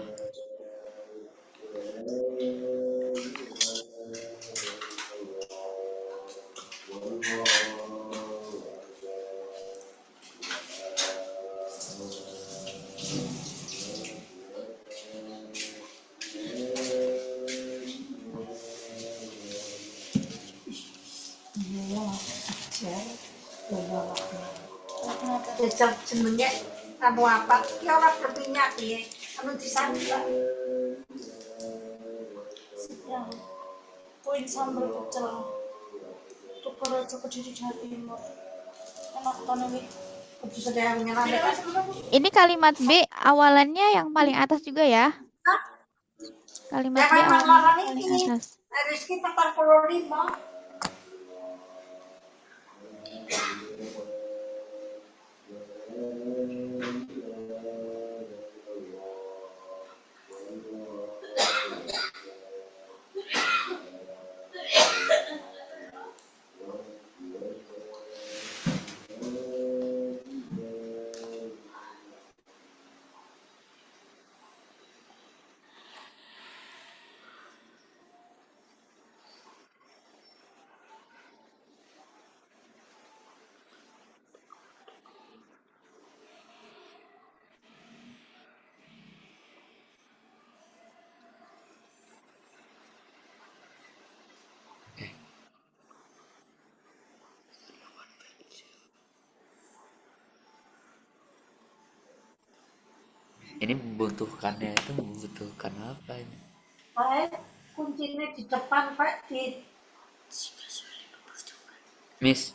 Jajal jenenge anu apa? Ki ora berminyak piye? Anu disandra. Ya, poin sambal pecel. Tukaraja Kediri Jawa Timur. Enak kan ini? Kudu sedaya nyerame. Ini kalimat B awalannya yang paling atas juga ya. Kalimat B awalannya paling atas. Rizky 45. ini membutuhkannya itu membutuhkan apa ini? Kuncinya di depan, Pak, di Miss,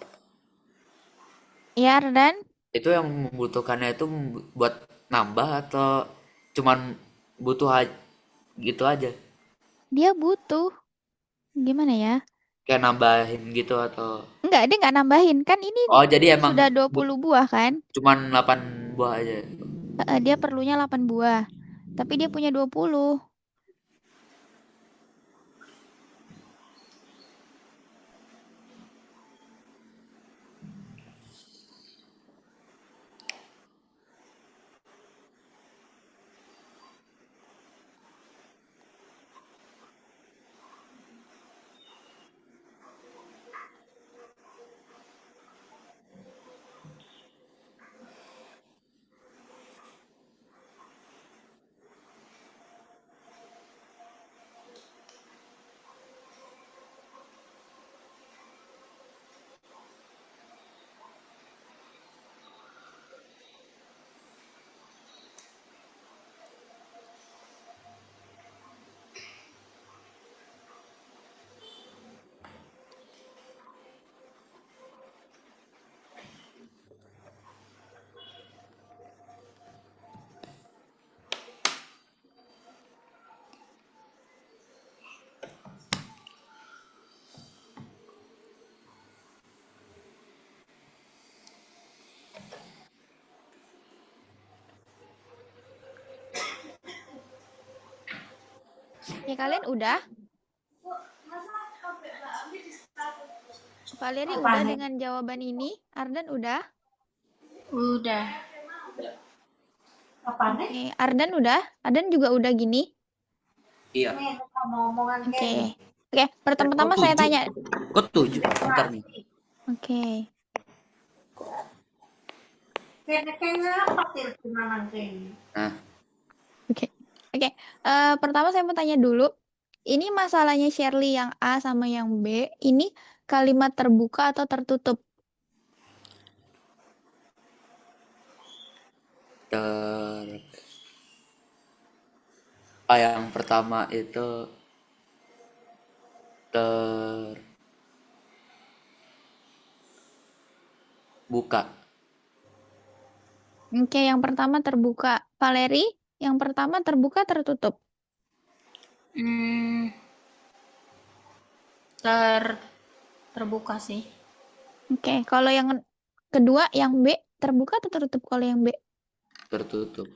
Ya, Ardan? itu yang membutuhkannya itu buat nambah atau cuman butuh gitu aja? Dia butuh. Gimana ya? Kayak nambahin gitu atau? Enggak, dia nggak nambahin. Kan ini Oh, jadi emang sudah 20 buah kan? cuman 8 buah aja. Dia perlunya 8 buah. Tapi dia punya 20. Ya kalian udah? Valeri udah dengan jawaban ini? Ardan udah? Udah. apa nih? Oke, Ardan udah? Ardan juga udah gini? Iya. Nih, omongan Oke. Oke, pertama-tama saya tanya. Kok 7? Bentar nih. Oke. Kayaknya apa til gimana kayaknya? Nah, Oke, pertama saya mau tanya dulu. Ini masalahnya Shirley yang A sama yang B. Ini kalimat terbuka atau tertutup? Ter yang pertama itu terbuka. Oke, yang pertama terbuka. Valeri, yang pertama terbuka tertutup. Hmm, terbuka sih. Oke, kalau yang kedua, yang B terbuka atau tertutup kalau yang B? Tertutup.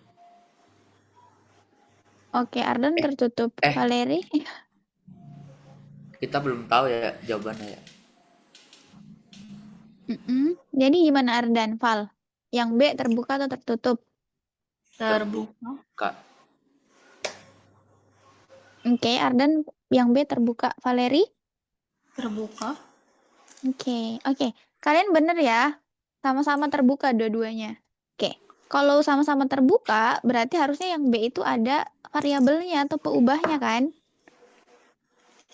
Oke, Ardan tertutup. Eh, Valeri? kita belum tahu ya jawabannya ya. Mm-mm. Jadi gimana Ardan, Val? Yang B terbuka atau tertutup? Terbuka. Terbuka. Oke, Ardan yang B terbuka. Valeri? Terbuka. Oke. Kalian bener ya? Sama-sama terbuka dua-duanya. Oke. Kalau sama-sama terbuka, berarti harusnya yang B itu ada variabelnya atau peubahnya kan?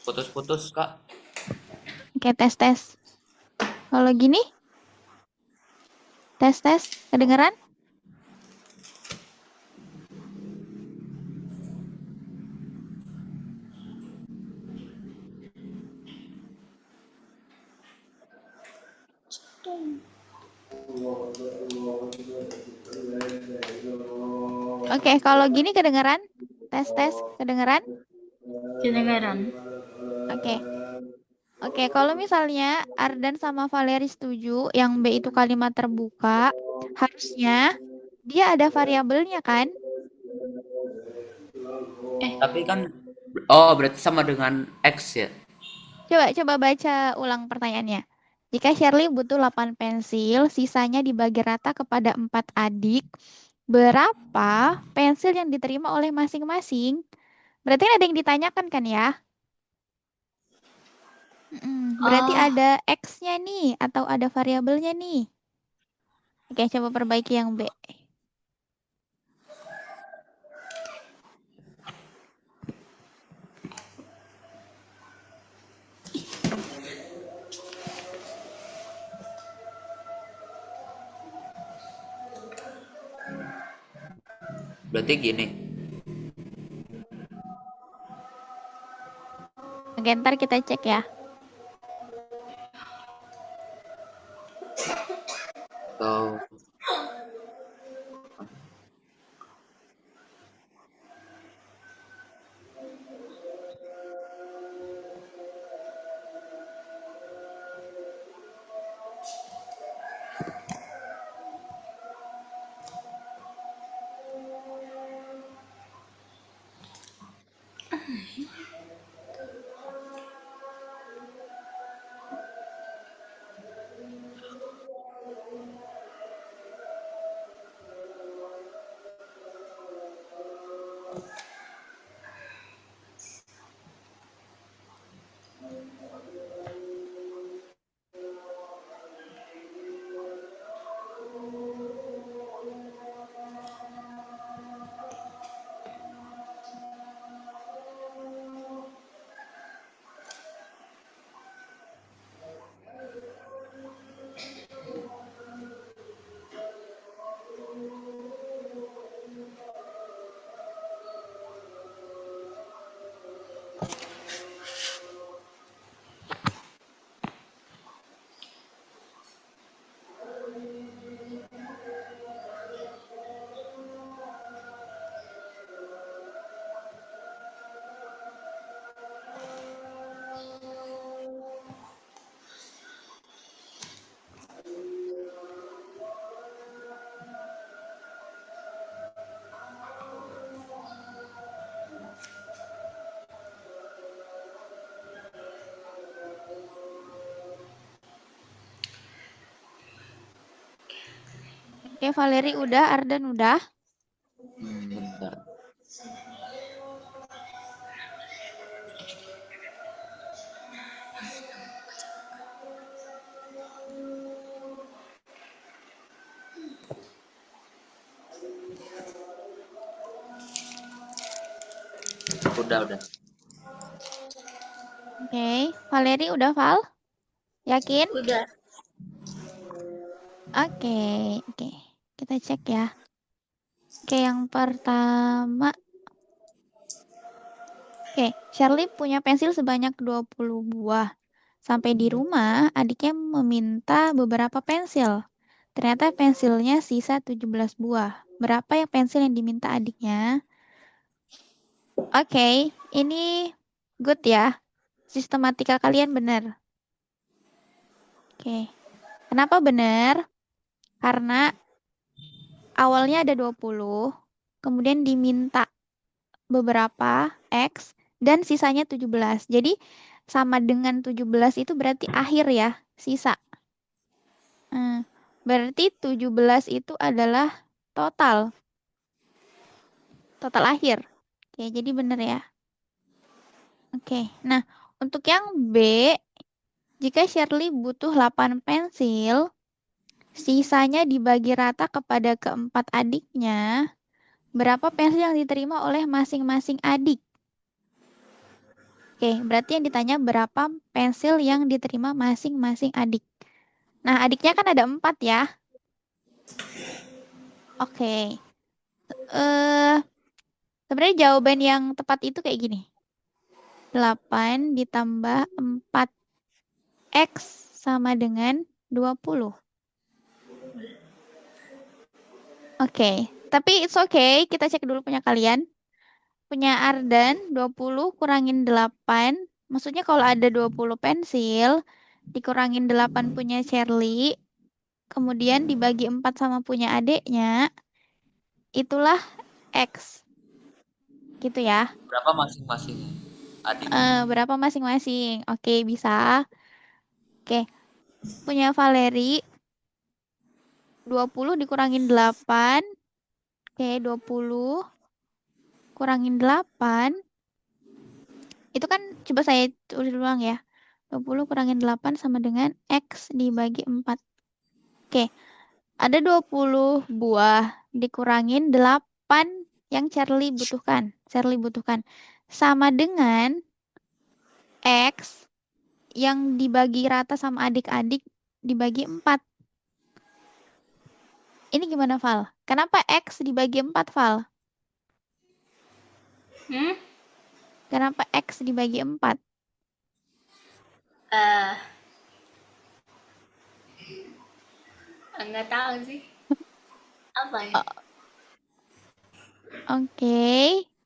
Putus-putus, Kak. Oke, tes-tes. Kalau gini, tes-tes. Kedengeran? Oke, kalau gini kedengeran? Tes-tes. Kedengeran? Kedengaran. Oke. Oke, kalau misalnya Ardan sama Valeri setuju yang B itu kalimat terbuka, harusnya dia ada variabelnya kan? Tapi kan oh, berarti sama dengan X ya. Coba baca ulang pertanyaannya. Jika Shirley butuh 8 pensil, sisanya dibagi rata kepada 4 adik, berapa pensil yang diterima oleh masing-masing? Berarti ada yang ditanyakan kan ya? Berarti Oh, ada X-nya nih, atau ada variabelnya nih. Oke, coba perbaiki yang B. Berarti gini. Oke, ntar kita cek ya. Atau Oke, Valeri udah, Ardan udah. bentar. Udah. Oke, Valeri udah, Val? Yakin? Udah. Oke. Kita cek ya. Oke, yang pertama. Oke, Shirley punya pensil sebanyak 20 buah. Sampai di rumah, adiknya meminta beberapa pensil. Ternyata pensilnya sisa 17 buah. Berapa yang pensil yang diminta adiknya? Oke, ini good ya. Sistematika kalian benar. Oke. Kenapa benar? Karena awalnya ada 20, kemudian diminta beberapa X, dan sisanya 17. Jadi sama dengan 17 itu berarti akhir ya, sisa. Berarti 17 itu adalah total. Total akhir. Oke, jadi benar ya. Oke, nah untuk yang B, jika Shirley butuh 8 pensil, sisanya dibagi rata kepada keempat adiknya, berapa pensil yang diterima oleh masing-masing adik? Oke, berarti yang ditanya berapa pensil yang diterima masing-masing adik. Nah, adiknya kan ada 4 ya. Oke. Sebenarnya jawaban yang tepat itu kayak gini. 8 ditambah 4X sama dengan 20. Oke, tapi it's okay. Kita cek dulu punya kalian. Punya Ardan, 20 kurangin 8. Maksudnya kalau ada 20 pensil, dikurangin 8 punya Shirley, kemudian dibagi 4 sama punya adeknya, itulah X. Gitu ya. Berapa masing-masing adik? Berapa masing-masing? Oke, bisa. Oke, punya Valeri, 20 dikurangin 8. Oke, 20 kurangin 8. Itu kan coba saya tulis ulang ya. 20 kurangin 8 sama dengan X dibagi 4. Oke, ada 20 buah dikurangin 8 yang Charlie butuhkan. Sama dengan X yang dibagi rata sama adik-adik dibagi 4. Ini gimana, Val? Kenapa X dibagi 4, Val? Kenapa X dibagi 4? Nggak tahu sih. Apa ya?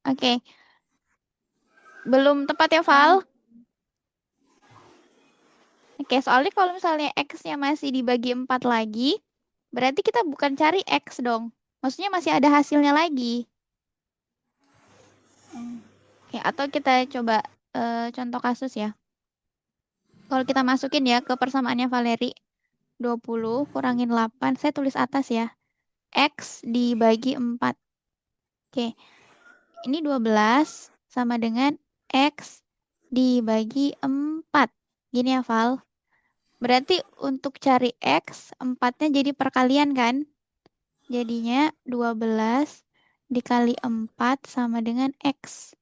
Oke. Belum tepat ya, Val? Oke, soalnya kalau misalnya X-nya masih dibagi 4 lagi, berarti kita bukan cari X dong. Maksudnya masih ada hasilnya lagi. Oke, atau kita coba contoh kasus ya. Kalau kita masukin ya ke persamaannya Valeri, 20 kurangin 8, saya tulis atas ya. X dibagi 4. Oke, ini 12 sama dengan X dibagi 4. Gini ya, Val. Berarti untuk cari X, 4-nya jadi perkalian kan? Jadinya 12 dikali 4 sama dengan X.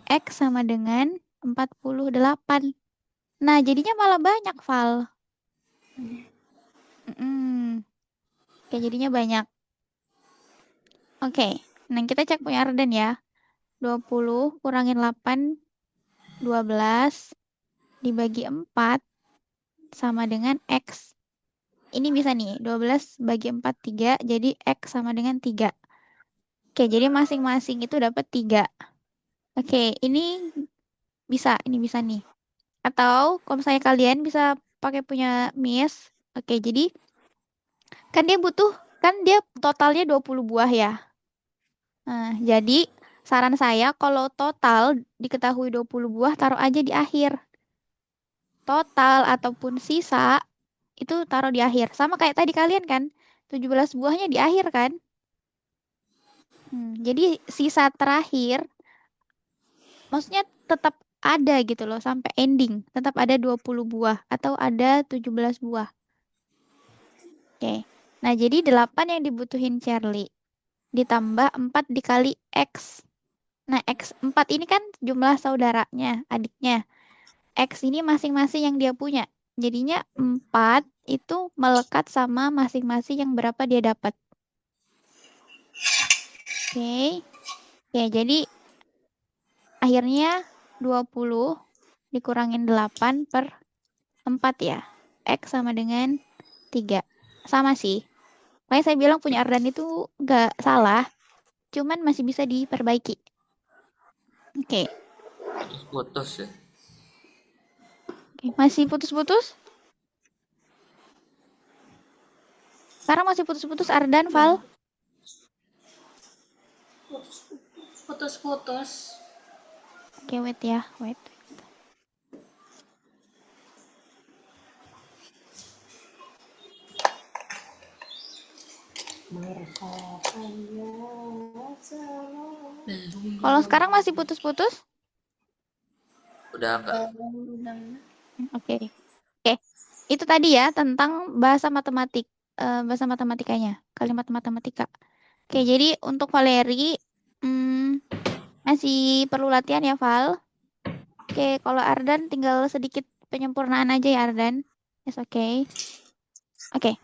X sama dengan 48. Nah, jadinya malah banyak, Val. Oke, jadinya banyak. Oke, nah kita cek punya Arden ya. 20 kurangin 8, 12 dibagi 4 sama dengan X. Ini bisa nih, 12 bagi 4, 3. Jadi X sama dengan 3. Oke, jadi masing-masing itu dapat 3. Oke, ini bisa nih. Atau kalau misalnya kalian bisa pakai punya Miss. Oke, jadi kan dia totalnya 20 buah ya. Nah, jadi saran saya kalau total diketahui 20 buah, taruh aja di akhir. Total ataupun sisa itu taruh di akhir. Sama kayak tadi kalian kan, 17 buahnya di akhir kan? Jadi sisa terakhir, maksudnya tetap ada gitu loh sampai ending. Tetap ada 20 buah atau ada 17 buah. Oke. Nah, jadi 8 yang dibutuhin Charlie. Ditambah 4 dikali X. Nah, X4 ini kan jumlah saudaranya, adiknya. X ini masing-masing yang dia punya. Jadinya 4 itu melekat sama masing-masing yang berapa dia dapat. Oke. Oke, jadi akhirnya 20 dikurangin 8 per 4 ya. X sama dengan 3. Sama sih. Makanya saya bilang punya Ardan itu nggak salah, cuman masih bisa diperbaiki. Oke. Putus ya. Oke, masih putus-putus? Sekarang masih putus-putus Ardan, Val? Putus-putus. Oke, wait ya, wait. Kalau sekarang masih putus-putus? Udah enggak? Oke. Oke. Itu tadi ya tentang bahasa matematik, bahasa matematikanya, kalimat matematika. Oke, jadi untuk Valeri masih perlu latihan ya, Val. Oke, kalau Ardan tinggal sedikit penyempurnaan aja ya, Ardan. Yes, oke. Oke.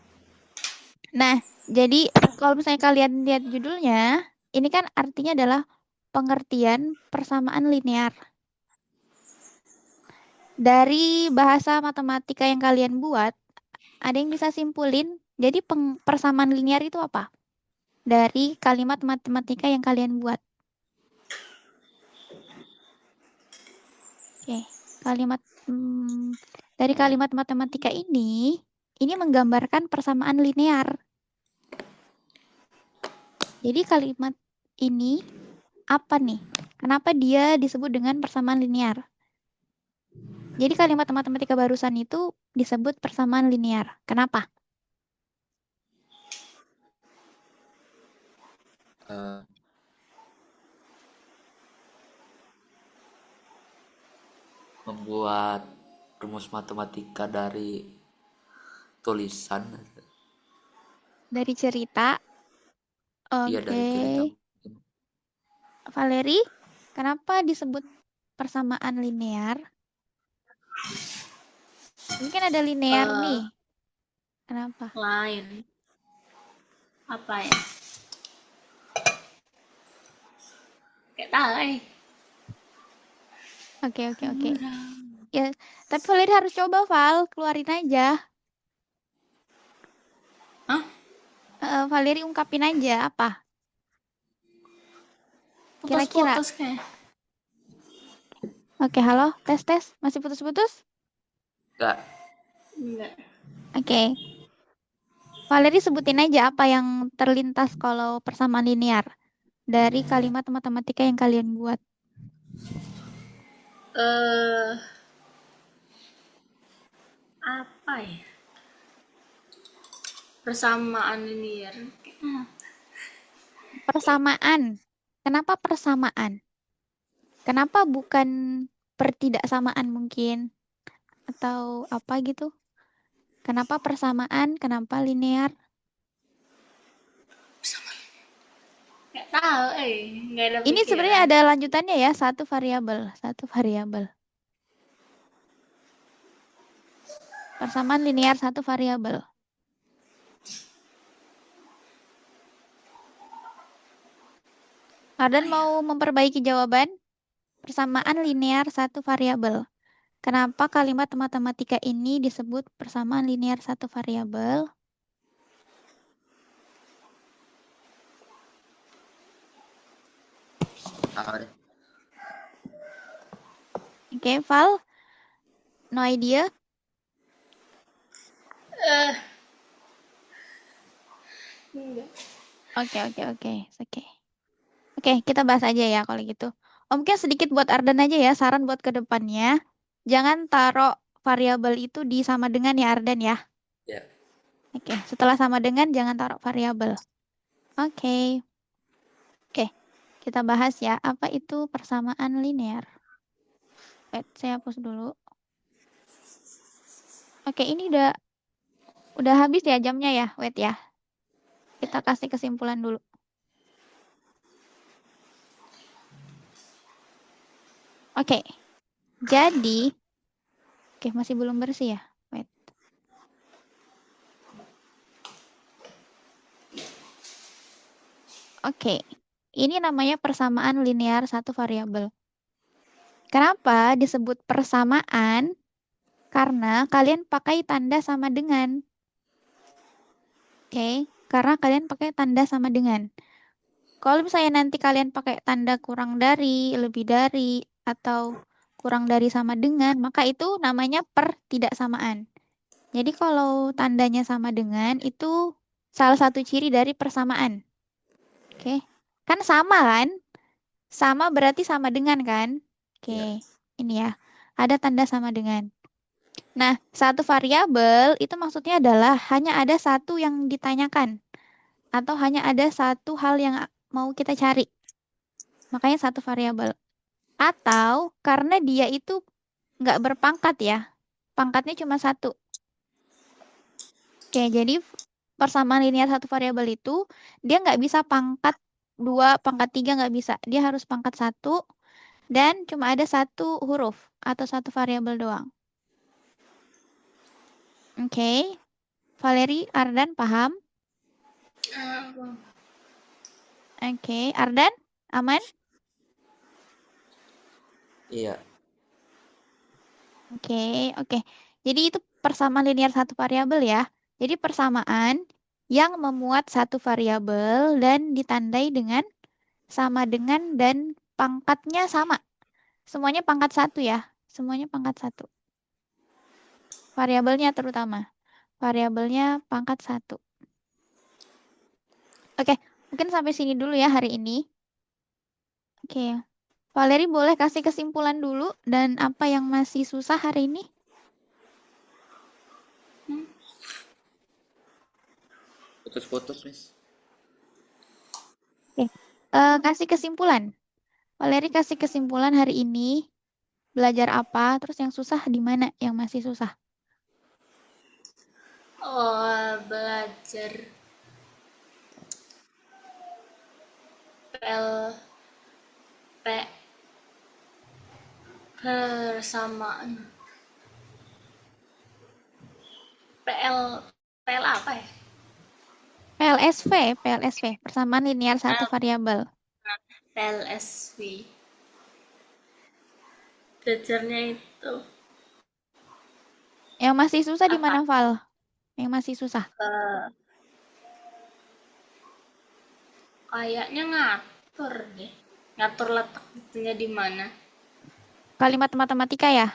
Nah, jadi kalau misalnya kalian lihat judulnya, ini kan artinya adalah pengertian persamaan linear. Dari bahasa matematika yang kalian buat, ada yang bisa simpulin, jadi persamaan linear itu apa? Dari kalimat matematika yang kalian buat. Oke, dari kalimat matematika ini menggambarkan persamaan linear. Jadi kalimat ini apa nih? Kenapa dia disebut dengan persamaan linear? Jadi kalimat matematika barusan itu disebut persamaan linear. Kenapa? Eh, membuat rumus matematika dari tulisan. Dari cerita. Iya, dari cerita. Oke. Valeri, kenapa disebut persamaan linear? Mungkin ada linear nih. Kenapa? Lain. Apa ya? Kayak tahu Oke. Ya, tapi Valeri harus coba, Val. Keluarin aja. Hah? Valeri ungkapin aja apa? Kira-kira. Putus-putus kayak. Oke, halo. Tes. Masih putus-putus? Enggak. Oke. Valeri sebutin aja apa yang terlintas kalau persamaan linear dari kalimat matematika yang kalian buat. Apa ya? Persamaan linear. Persamaan. Kenapa persamaan? Kenapa bukan pertidaksamaan mungkin? Atau apa gitu? Kenapa persamaan? Kenapa linear? Nggak tahu, nggak ada Ini pikiran. sebenarnya ada lanjutannya ya, satu variabel. Persamaan linear satu variabel. Ardan mau memperbaiki jawaban? Persamaan linear satu variabel. Kenapa kalimat matematika ini disebut persamaan linear satu variabel? Oke, Val? No idea? Enggak. Oke. Oke, kita bahas aja ya kalau gitu. Mungkin sedikit buat Ardan aja ya, saran buat ke depannya. Jangan taruh variabel itu di sama dengan ya Ardan ya. Ya. Oke, setelah sama dengan jangan taruh variabel. Oke, kita bahas ya, apa itu persamaan linear. Wait, saya hapus dulu. Oke, ini udah habis ya jamnya ya. Wait ya. Kita kasih kesimpulan dulu. Oke. Jadi, oke, masih belum bersih ya. Wait. Oke. Ini namanya persamaan linear satu variabel. Kenapa disebut persamaan? Karena kalian pakai tanda sama dengan. Oke, karena kalian pakai tanda sama dengan. Kalau misalnya nanti kalian pakai tanda kurang dari, lebih dari, atau kurang dari sama dengan, maka itu namanya pertidaksamaan. Jadi kalau tandanya sama dengan, itu salah satu ciri dari persamaan. Oke, kan sama kan? Sama berarti sama dengan kan? Oke, ini ya. Ada tanda sama dengan. Nah, satu variabel itu maksudnya adalah hanya ada satu yang ditanyakan. Atau hanya ada satu hal yang mau kita cari. Makanya satu variabel. Atau karena dia itu nggak berpangkat ya. Pangkatnya cuma satu. Oke, jadi persamaan linear satu variabel itu dia nggak bisa pangkat 2, pangkat 3 nggak bisa. Dia harus pangkat 1 dan cuma ada satu huruf atau satu variabel doang. Oke, Valeri, Ardan paham? Oke, Ardan aman? Iya. Oke. Jadi itu persamaan linear satu variabel ya. Jadi persamaan yang memuat satu variabel dan ditandai dengan sama dengan dan pangkatnya sama. Semuanya pangkat 1 ya. Semuanya pangkat 1. Variabelnya terutama. Variabelnya pangkat 1. Oke, mungkin sampai sini dulu ya hari ini. Oke. Valeri boleh kasih kesimpulan dulu dan apa yang masih susah hari ini? Putus-putus, Miss. Oke. Kasih kesimpulan. Valeri kasih kesimpulan hari ini belajar apa, terus yang susah di mana, yang masih susah. Belajar PL persamaan PL apa ya? PLSV, persamaan linear satu variabel. PLSV. Belajarnya itu Yang masih susah di mana, Val? Yang masih susah. kayaknya ngatur deh. Ngatur letaknya di mana. Kalimat matematika ya?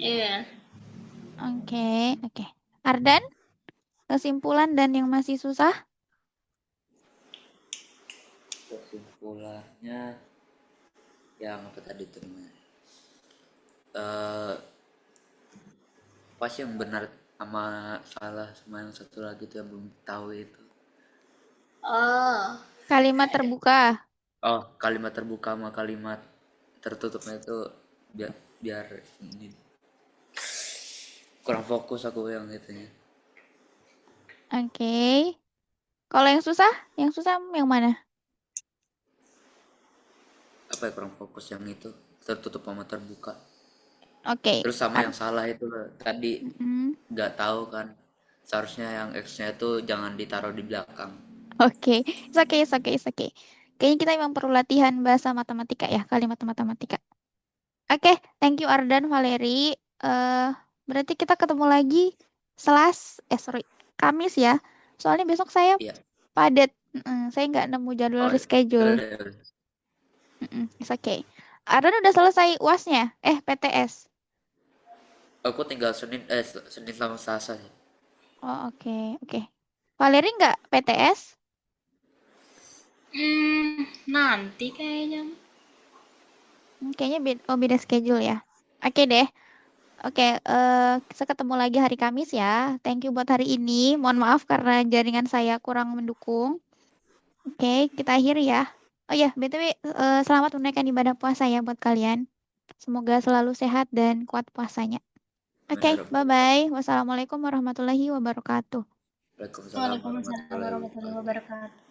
Iya. Oke. Ardan, kesimpulan dan yang masih susah? Kesimpulannya yang apa tadi tuh namanya? Pas yang benar sama salah sama yang satu lagi tuh yang belum tahu itu. Kalimat terbuka. Oh, kalimat terbuka sama kalimat tertutupnya itu biar ini kurang fokus aku yang itunya. Oke. Kalau yang susah yang mana? Apa ya, kurang fokus yang itu tertutup sama terbuka. Oke. Terus sama yang salah itu tadi nggak tahu kan, seharusnya yang X-nya itu jangan ditaruh di belakang. Oke. It's okay. Kayaknya kita memang perlu latihan bahasa matematika ya, kalimat matematika. Oke, thank you Ardan, Valeri. Berarti kita ketemu lagi Kamis ya. Soalnya besok saya Iya. padat. Saya nggak nemu jadwal reschedule. It's okay. Ardan udah selesai UAS-nya? PTS? Aku tinggal Senin sama Selasa sih. Oh, oke. Valeri nggak PTS? Nanti kayaknya. Kayaknya beda schedule ya. Oke deh. Oke, kita ketemu lagi hari Kamis ya. Thank you buat hari ini. Mohon maaf karena jaringan saya kurang mendukung. Oke, kita akhiri ya. Oh ya, BTW, selamat menunaikan ibadah puasa ya buat kalian. Semoga selalu sehat dan kuat puasanya. Oke, bye-bye. Wassalamualaikum warahmatullahi wabarakatuh. Waalaikumsalam warahmatullahi wabarakatuh.